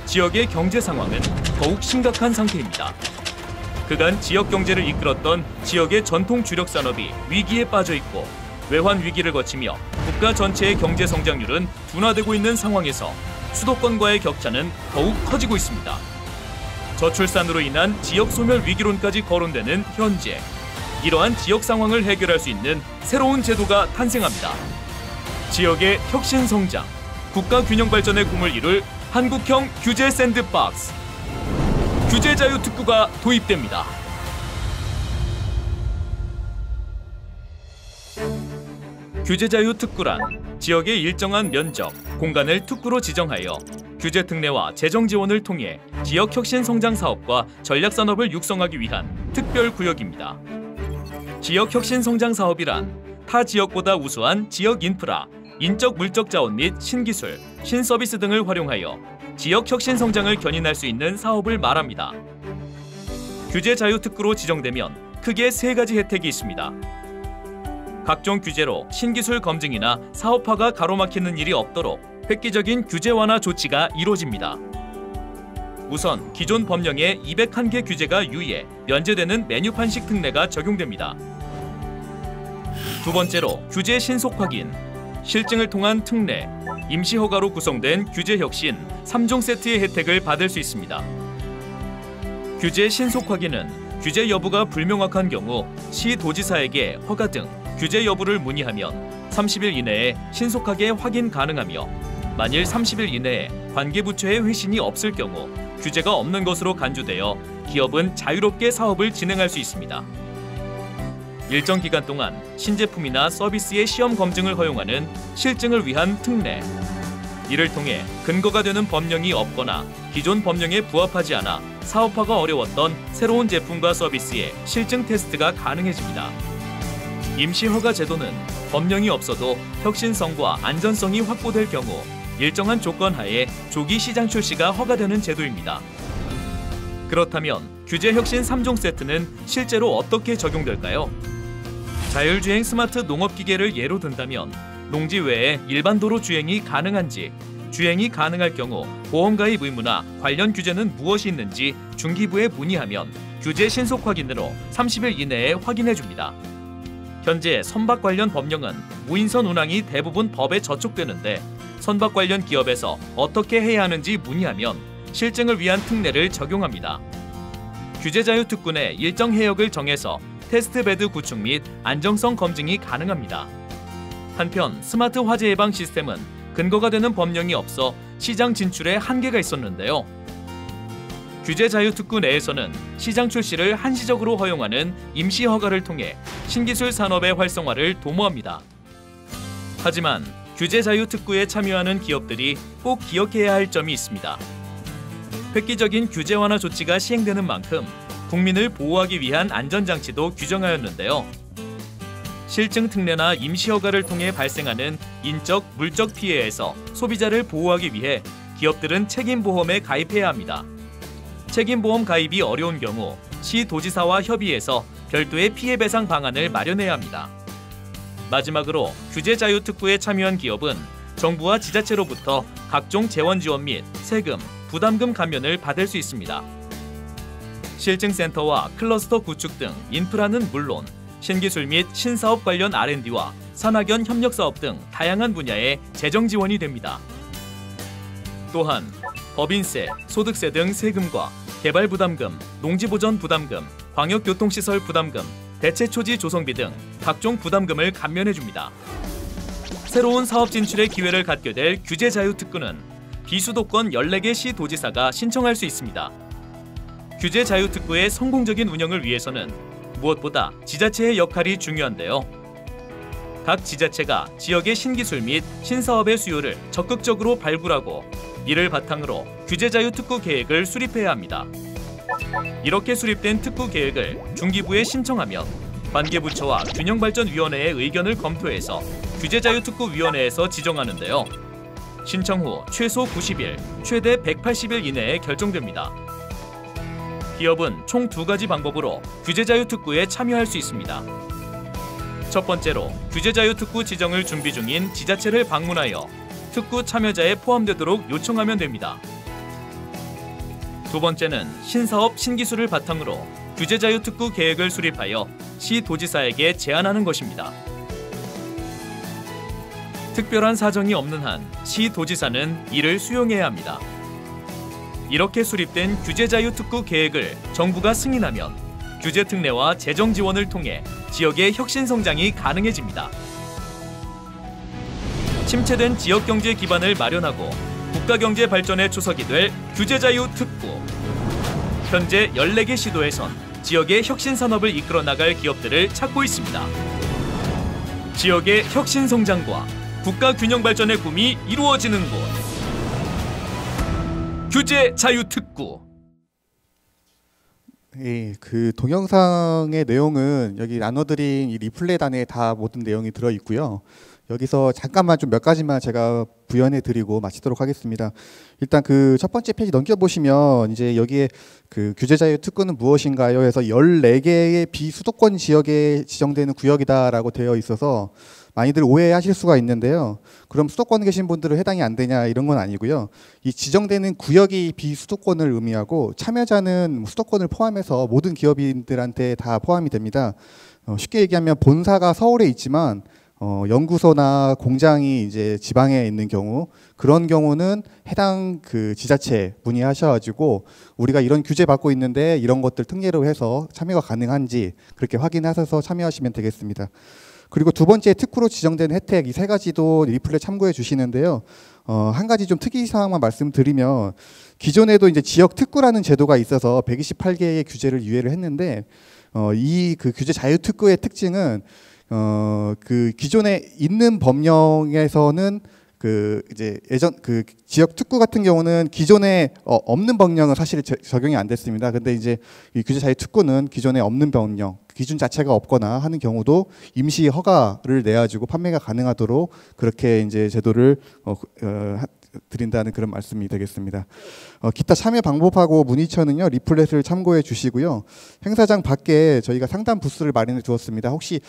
지역의 경제 상황은 더욱 심각한 상태입니다. 그간 지역 경제를 이끌었던 지역의 전통 주력 산업이 위기에 빠져 있고 외환 위기를 거치며 국가 전체의 경제 성장률은 둔화되고 있는 상황에서 수도권과의 격차는 더욱 커지고 있습니다. 저출산으로 인한 지역 소멸 위기론까지 거론되는 현재, 이러한 지역 상황을 해결할 수 있는 새로운 제도가 탄생합니다. 지역의 혁신 성장, 국가 균형 발전의 꿈을 이룰 한국형 규제 샌드박스, 규제 자유 특구가 도입됩니다. 규제 자유 특구란 지역의 일정한 면적, 공간을 특구로 지정하여 규제 특례와 재정 지원을 통해 지역 혁신 성장 사업과 전략 산업을 육성하기 위한 특별 구역입니다. 지역 혁신 성장 사업이란 타 지역보다 우수한 지역 인프라, 인적 물적 자원 및 신기술, 신서비스 등을 활용하여 지역 혁신 성장을 견인할 수 있는 사업을 말합니다. 규제 자유 특구로 지정되면 크게 3가지 혜택이 있습니다. 각종 규제로 신기술 검증이나 사업화가 가로막히는 일이 없도록 획기적인 규제 완화 조치가 이루어집니다. 우선 기존 법령의 201개 규제가 유예, 면제되는 메뉴판식 특례가 적용됩니다. 두 번째로 규제 신속 확인, 실증을 통한 특례, 임시 허가로 구성된 규제 혁신 3종 세트의 혜택을 받을 수 있습니다. 규제 신속 확인은 규제 여부가 불명확한 경우 시도지사에게 허가 등 규제 여부를 문의하면 30일 이내에 신속하게 확인 가능하며, 만일 30일 이내에 관계부처의 회신이 없을 경우 규제가 없는 것으로 간주되어 기업은 자유롭게 사업을 진행할 수 있습니다. 일정 기간 동안 신제품이나 서비스의 시험 검증을 허용하는 실증을 위한 특례, 이를 통해 근거가 되는 법령이 없거나 기존 법령에 부합하지 않아 사업화가 어려웠던 새로운 제품과 서비스의 실증 테스트가 가능해집니다. 임시허가 제도는 법령이 없어도 혁신성과 안전성이 확보될 경우 일정한 조건 하에 조기 시장 출시가 허가되는 제도입니다. 그렇다면 규제 혁신 3종 세트는 실제로 어떻게 적용될까요? 자율주행 스마트 농업기계를 예로 든다면 농지 외에 일반 도로 주행이 가능한지, 주행이 가능할 경우 보험가입 의무나 관련 규제는 무엇이 있는지 중기부에 문의하면 규제 신속 확인으로 30일 이내에 확인해줍니다. 현재 선박 관련 법령은 무인선 운항이 대부분 법에 저촉되는데, 선박 관련 기업에서 어떻게 해야 하는지 문의하면 실증을 위한 특례를 적용합니다. 규제 자유 특구 내 일정 해역을 정해서 테스트 베드 구축 및 안정성 검증이 가능합니다. 한편 스마트 화재 예방 시스템은 근거가 되는 법령이 없어 시장 진출에 한계가 있었는데요. 규제 자유 특구 내에서는 시장 출시를 한시적으로 허용하는 임시 허가를 통해 신기술 산업의 활성화를 도모합니다. 하지만 규제 자유 특구에 참여하는 기업들이 꼭 기억해야 할 점이 있습니다. 획기적인 규제 완화 조치가 시행되는 만큼 국민을 보호하기 위한 안전장치도 규정하였는데요. 실증 특례나 임시 허가를 통해 발생하는 인적, 물적 피해에서 소비자를 보호하기 위해 기업들은 책임보험에 가입해야 합니다. 책임보험 가입이 어려운 경우 시도지사와 협의해서 별도의 피해배상 방안을 마련해야 합니다. 마지막으로 규제 자유 특구에 참여한 기업은 정부와 지자체로부터 각종 재원 지원 및 세금, 부담금 감면을 받을 수 있습니다. 실증센터와 클러스터 구축 등 인프라는 물론 신기술 및 신사업 관련 R&D와 산학연 협력사업 등 다양한 분야에 재정 지원이 됩니다. 또한 법인세, 소득세 등 세금과 개발부담금, 농지보전 부담금, 광역교통시설 부담금, 대체초지 조성비 등 각종 부담금을 감면해줍니다. 새로운 사업 진출의 기회를 갖게 될 규제 자유 특구는 비수도권 14개 시도지사가 신청할 수 있습니다. 규제 자유 특구의 성공적인 운영을 위해서는 무엇보다 지자체의 역할이 중요한데요. 각 지자체가 지역의 신기술 및 신사업의 수요를 적극적으로 발굴하고 이를 바탕으로 규제 자유 특구 계획을 수립해야 합니다. 이렇게 수립된 특구 계획을 중기부에 신청하면 관계부처와 균형발전위원회의 의견을 검토해서 규제자유특구위원회에서 지정하는데요. 신청 후 최소 90일, 최대 180일 이내에 결정됩니다. 기업은 총 2가지 방법으로 규제자유특구에 참여할 수 있습니다. 첫 번째로 규제자유특구 지정을 준비 중인 지자체를 방문하여 특구 참여자에 포함되도록 요청하면 됩니다. 두 번째는 신사업, 신기술을 바탕으로 규제자유특구 계획을 수립하여 시도지사에게 제안하는 것입니다. 특별한 사정이 없는 한 시도지사는 이를 수용해야 합니다. 이렇게 수립된 규제자유특구 계획을 정부가 승인하면 규제 특례와 재정 지원을 통해 지역의 혁신 성장이 가능해집니다. 침체된 지역 경제 기반을 마련하고 국가 경제 발전의 초석이 될 규제자유특구. 현재 14개 시도에선 지역의 혁신 산업을 이끌어 나갈 기업들을 찾고 있습니다. 지역의 혁신 성장과 국가 균형 발전의 꿈이 이루어지는 곳. 규제자유특구. 예, 그 동영상의 내용은 여기 나눠드린 이 리플렛 안에 다 모든 내용이 들어 있고요. 여기서 잠깐만 좀 몇 가지만 제가 부연해 드리고 마치도록 하겠습니다. 일단 그 첫 번째 페이지 넘겨 보시면 이제 여기에 그 규제자유 특구는 무엇인가요? 해서 14개의 비수도권 지역에 지정되는 구역이다라고 되어 있어서 많이들 오해하실 수가 있는데요. 그럼 수도권에 계신 분들은 해당이 안 되냐 이런 건 아니고요. 이 지정되는 구역이 비수도권을 의미하고 참여자는 수도권을 포함해서 모든 기업인들한테 다 포함이 됩니다. 쉽게 얘기하면 본사가 서울에 있지만 연구소나 공장이 이제 지방에 있는 경우, 그런 경우는 해당 그 지자체 문의하셔가지고 우리가 이런 규제 받고 있는데 이런 것들 특례로 해서 참여가 가능한지 그렇게 확인하셔서 참여하시면 되겠습니다. 그리고 두 번째 특구로 지정된 혜택, 이 세 가지도 리플렛 참고해 주시는데요. 한 가지 좀 특이 사항만 말씀드리면, 기존에도 이제 지역 특구라는 제도가 있어서 128개의 규제를 유예를 했는데, 이 그 규제 자유 특구의 특징은 그 기존에 있는 법령에서는 그 이제 예전 그 지역 특구 같은 경우는 기존에 없는 법령은 사실 적용이 안 됐습니다. 근데 이제 이 규제 자유 특구는 기존에 없는 법령, 기준 자체가 없거나 하는 경우도 임시 허가를 내가지고 판매가 가능하도록 그렇게 이제 제도를 드린다는 그런 말씀이 되겠습니다. 기타 참여 방법하고 문의처는요 리플렛을 참고해 주시고요. 행사장 밖에 저희가 상담 부스를 마련해 두었습니다. 혹시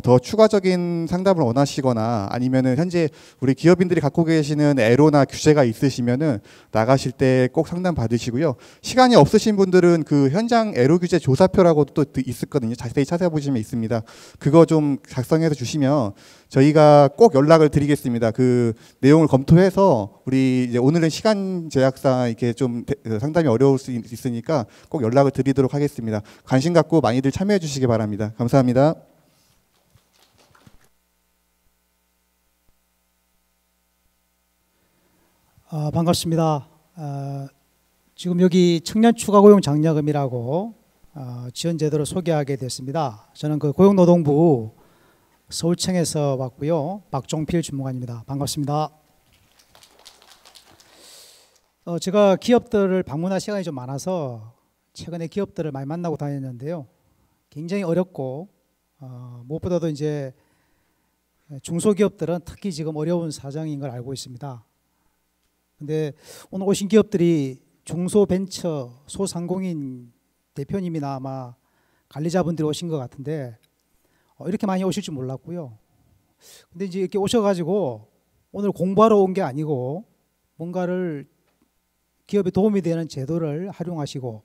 더 추가적인 상담을 원하시거나 아니면은 현재 우리 기업인들이 갖고 계시는 애로나 규제가 있으시면은 나가실 때 꼭 상담 받으시고요. 시간이 없으신 분들은 그 현장 애로 규제 조사표라고 또 있었거든요. 자세히 찾아보시면 있습니다. 그거 좀 작성해서 주시면 저희가 꼭 연락을 드리겠습니다. 그 내용을 검토해서 우리 이제 오늘은 시간 제약상 이렇게 좀 상담이 어려울 수 있으니까 꼭 연락을 드리도록 하겠습니다. 관심 갖고 많이들 참여해 주시기 바랍니다. 감사합니다. 반갑습니다. 지금 여기 청년 추가 고용 장려금이라고 지원 제도를 소개하게 됐습니다. 저는 그 고용노동부 서울청에서 왔고요. 박종필 주무관입니다. 반갑습니다. 제가 기업들을 방문할 시간이 좀 많아서 최근에 기업들을 많이 만나고 다녔는데요. 굉장히 어렵고 무엇보다도 이제 중소기업들은 특히 지금 어려운 사정인 걸 알고 있습니다. 근데 오늘 오신 기업들이 중소벤처 소상공인 대표님이나 아마 관리자분들이 오신 것 같은데 이렇게 많이 오실 줄 몰랐고요. 근데 이제 이렇게 오셔가지고 오늘 공부하러 온 게 아니고 뭔가를 기업에 도움이 되는 제도를 활용하시고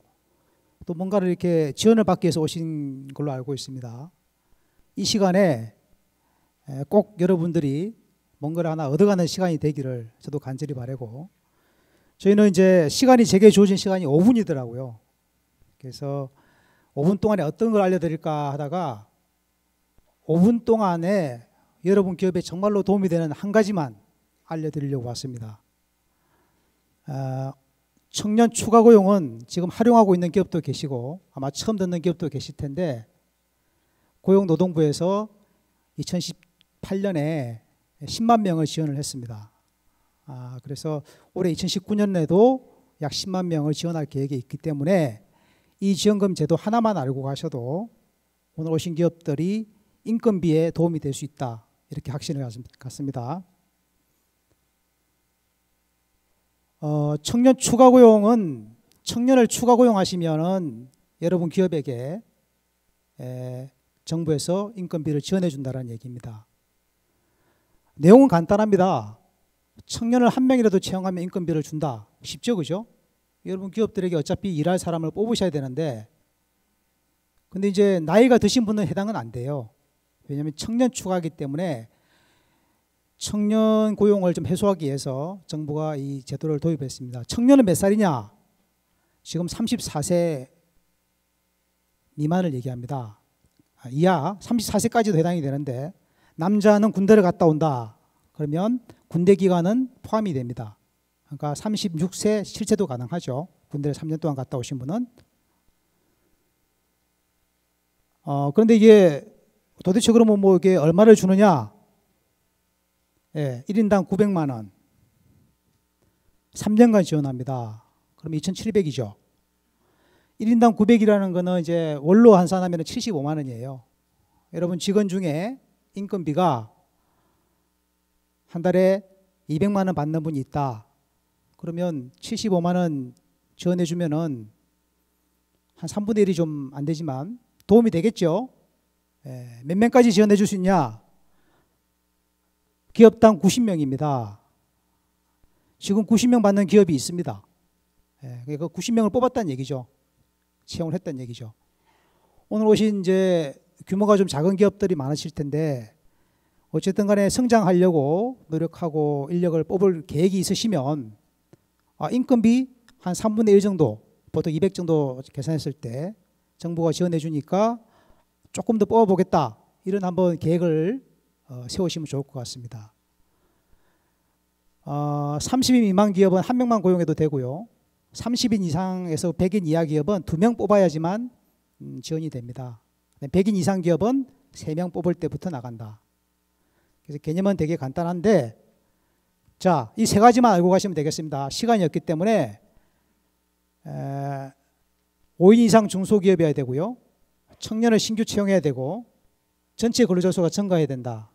또 뭔가를 이렇게 지원을 받기 위해서 오신 걸로 알고 있습니다. 이 시간에 꼭 여러분들이 뭔가를 하나 얻어가는 시간이 되기를 저도 간절히 바라고, 저희는 이제 시간이 제게 주어진 시간이 5분이더라고요. 그래서 5분 동안에 어떤 걸 알려드릴까 하다가 5분 동안에 여러분 기업에 정말로 도움이 되는 한 가지만 알려드리려고 왔습니다. 청년 추가 고용은 지금 활용하고 있는 기업도 계시고 아마 처음 듣는 기업도 계실 텐데, 고용노동부에서 2018년에 10만 명을 지원을 했습니다. 그래서 올해 2019년에도 약 10만 명을 지원할 계획이 있기 때문에 이 지원금 제도 하나만 알고 가셔도 오늘 오신 기업들이 인건비에 도움이 될 수 있다, 이렇게 확신을 갖습니다. 청년 추가 고용은 청년을 추가 고용하시면은 여러분 기업에게 정부에서 인건비를 지원해 준다는 얘기입니다. 내용은 간단합니다. 청년을 한 명이라도 채용하면 인건비를 준다. 쉽죠, 그죠? 여러분 기업들에게 어차피 일할 사람을 뽑으셔야 되는데, 근데 이제 나이가 드신 분은 해당은 안 돼요. 왜냐하면 청년 추가이기 때문에 청년 고용을 좀 해소하기 위해서 정부가 이 제도를 도입했습니다. 청년은 몇 살이냐? 지금 34세 미만을 얘기합니다. 이하 34세까지도 해당이 되는데 남자는 군대를 갔다 온다. 그러면 군대 기간은 포함이 됩니다. 그러니까 36세 실체도 가능하죠. 군대를 3년 동안 갔다 오신 분은. 그런데 이게 도대체 그러면 뭐 이게 얼마를 주느냐? 예, 1인당 900만 원. 3년간 지원합니다. 그럼 2,700이죠. 1인당 900이라는 거는 이제 월로 환산하면 75만 원이에요. 여러분 직원 중에 인건비가 한 달에 200만 원 받는 분이 있다. 그러면 75만 원 지원해 주면은 한 3분의 1이 좀 안 되지만 도움이 되겠죠. 예, 몇 명까지 지원해 줄 수 있냐? 기업당 90명입니다. 지금 90명 받는 기업이 있습니다. 예, 그러니까 90명을 뽑았다는 얘기죠. 채용을 했다는 얘기죠. 오늘 오신 이제 규모가 좀 작은 기업들이 많으실 텐데 어쨌든 간에 성장하려고 노력하고 인력을 뽑을 계획이 있으시면 인건비 한 3분의 1 정도, 보통 200 정도 계산했을 때 정부가 지원해 주니까 조금 더 뽑아보겠다. 이런 한번 계획을 세우시면 좋을 것 같습니다. 30인 미만 기업은 1명만 고용해도 되고요. 30인 이상에서 100인 이하 기업은 2명 뽑아야지만 지원이 됩니다. 100인 이상 기업은 3명 뽑을 때부터 나간다. 그래서 개념은 되게 간단한데 자, 이 세 가지만 알고 가시면 되겠습니다. 시간이 없기 때문에 5인 이상 중소기업이어야 되고요. 청년을 신규 채용해야 되고 전체 근로자 수가 증가해야 된다.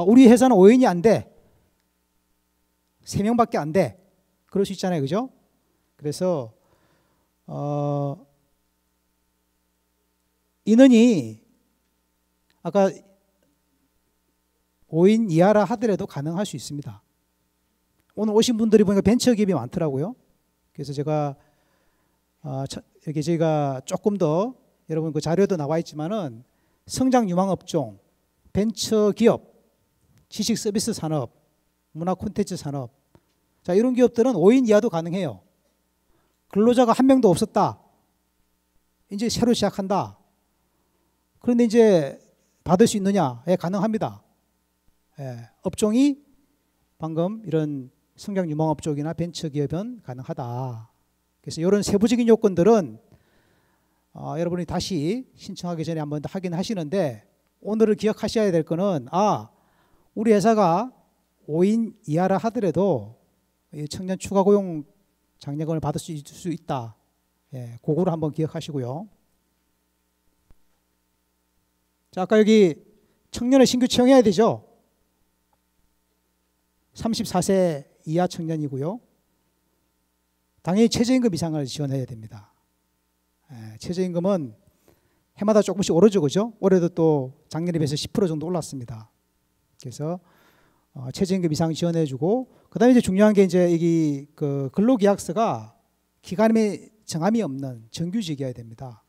우리 회사는 5인이 안 돼. 3명밖에 안 돼. 그럴 수 있잖아요. 그죠? 그래서 인원이 아까 5인 이하라 하더라도 가능할 수 있습니다. 오늘 오신 분들이 보니까 벤처기업이 많더라고요. 그래서 제가 여기 저희가 조금 더 여러분 그 자료도 나와 있지만은 성장 유망 업종, 벤처기업, 지식 서비스 산업, 문화 콘텐츠 산업, 자 이런 기업들은 5인 이하도 가능해요. 근로자가 한 명도 없었다. 이제 새로 시작한다. 그런데 이제 받을 수 있느냐? 예, 가능합니다. 예, 업종이 방금 이런 성장 유망업 쪽이나 벤처기업은 가능하다. 그래서 이런 세부적인 요건들은 여러분이 다시 신청하기 전에 한번 더 확인하시는데 오늘을 기억하셔야 될 거는 우리 회사가 5인 이하라 하더라도 청년 추가 고용 장려금을 받을 수 있다. 예, 그거를 한번 기억하시고요. 자, 아까 여기 청년을 신규 채용해야 되죠. 34세 이하 청년이고요. 당연히 최저임금 이상을 지원해야 됩니다. 최저임금은 해마다 조금씩 오르죠, 그죠? 올해도 또 작년에 비해서 10% 정도 올랐습니다. 그래서 최저임금 이상 지원해주고, 그다음에 이제 중요한 게 이제 여기 그 근로계약서가 기간에 정함이 없는 정규직이어야 됩니다.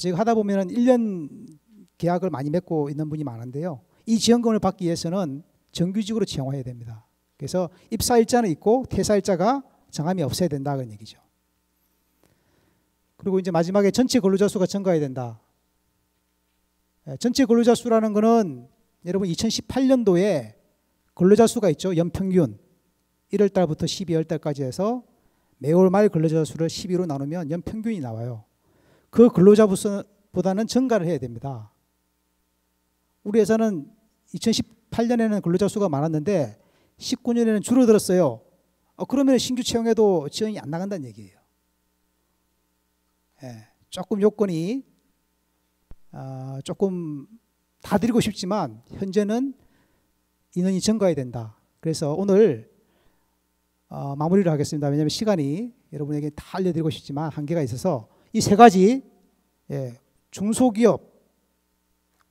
저희가 하다 보면은 1년 계약을 많이 맺고 있는 분이 많은데요. 이 지원금을 받기 위해서는 정규직으로 채용해야 됩니다. 그래서 입사일자는 있고 퇴사일자가 정함이 없어야 된다 그런 얘기죠. 그리고 이제 마지막에 전체 근로자 수가 증가해야 된다. 전체 근로자 수라는 거는 여러분 2018년도에 근로자 수가 있죠. 연평균 1월 달부터 12월 달까지 해서 매월 말 근로자 수를 12로 나누면 연평균이 나와요. 그 근로자 수보다는 증가를 해야 됩니다. 우리 회사는 2018년에는 근로자 수가 많았는데 19년에는 줄어들었어요. 그러면 신규 채용에도 지원이 안 나간다는 얘기예요. 조금 요건이 조금 다 드리고 싶지만 현재는 인원이 증가해야 된다. 그래서 오늘 마무리를 하겠습니다. 왜냐하면 시간이 여러분에게 다 알려드리고 싶지만 한계가 있어서 이 세 가지 중소기업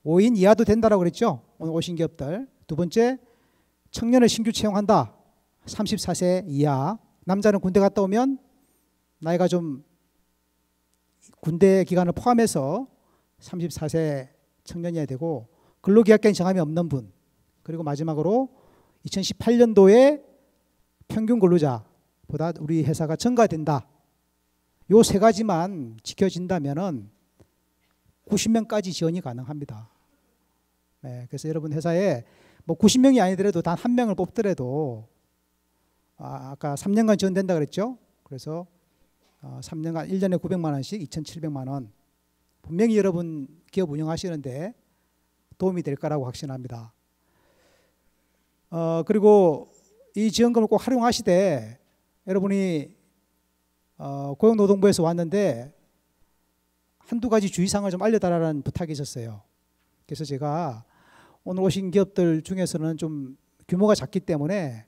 5인 이하도 된다라고 그랬죠. 오늘 오신 기업들. 두 번째, 청년을 신규 채용한다. 34세 이하. 남자는 군대 갔다 오면 나이가 좀 군대 기간을 포함해서 34세 청년이어야 되고 근로계약기간 정함이 없는 분 그리고 마지막으로 2018년도에 평균 근로자보다 우리 회사가 증가된다. 요 세 가지만 지켜진다면은 90명까지 지원이 가능합니다. 네, 그래서 여러분 회사에 뭐 90명이 아니더라도 단 한 명을 뽑더라도 아까 3년간 지원된다 그랬죠. 그래서 3년간 1년에 900만 원씩 2,700만 원. 분명히 여러분 기업 운영하시는데 도움이 될 거라고 확신합니다. 그리고 이 지원금을 꼭 활용하시되 여러분이 고용노동부에서 왔는데 한두 가지 주의사항을 좀 알려달라는 부탁이 있었어요. 그래서 제가 오늘 오신 기업들 중에서는 좀 규모가 작기 때문에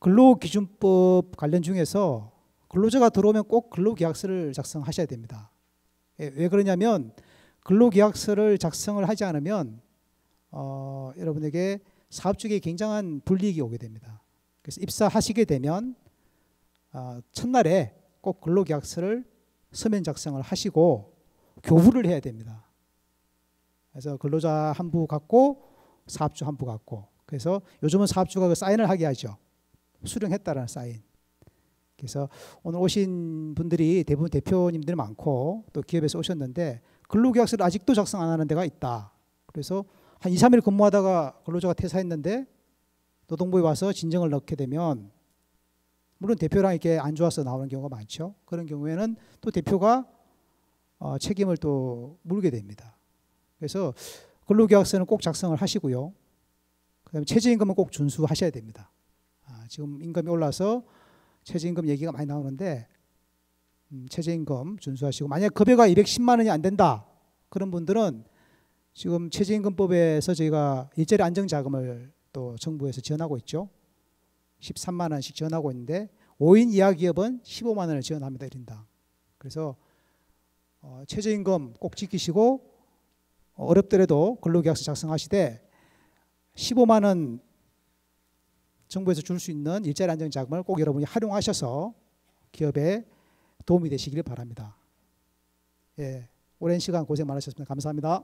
근로기준법 관련 중에서 근로자가 들어오면 꼭 근로계약서를 작성하셔야 됩니다. 왜 그러냐면 근로계약서를 작성을 하지 않으면 여러분에게 사업 쪽에 굉장한 불이익이 오게 됩니다. 그래서 입사하시게 되면 첫날에 꼭 근로계약서를 서면 작성을 하시고 교부를 해야 됩니다. 그래서 근로자 한 부 갖고 사업주 한 부 갖고, 그래서 요즘은 사업주가 그 사인을 하게 하죠. 수령했다라는 사인. 그래서 오늘 오신 분들이 대부분 대표님들 많고 또 기업에서 오셨는데 근로계약서를 아직도 작성 안 하는 데가 있다. 그래서 한 2, 3일 근무하다가 근로자가 퇴사했는데 노동부에 와서 진정을 넣게 되면 물론 대표랑 이렇게 안 좋아서 나오는 경우가 많죠. 그런 경우에는 또 대표가 책임을 또 물게 됩니다. 그래서 근로계약서는 꼭 작성을 하시고요. 그다음에 최저임금은 꼭 준수하셔야 됩니다. 지금 임금이 올라서 최저임금 얘기가 많이 나오는데 최저임금 준수하시고, 만약 급여가 210만 원이 안 된다 그런 분들은 지금 최저임금법에서 저희가 일자리 안정자금을 또 정부에서 지원하고 있죠. 13만 원씩 지원하고 있는데 5인 이하 기업은 15만 원을 지원합니다. 1인당. 그래서 최저임금 꼭 지키시고 어렵더라도 근로계약서 작성하시되 15만 원 정부에서 줄 수 있는 일자리 안정자금을 꼭 여러분이 활용하셔서 기업에 도움이 되시길 바랍니다. 예, 오랜 시간 고생 많으셨습니다. 감사합니다.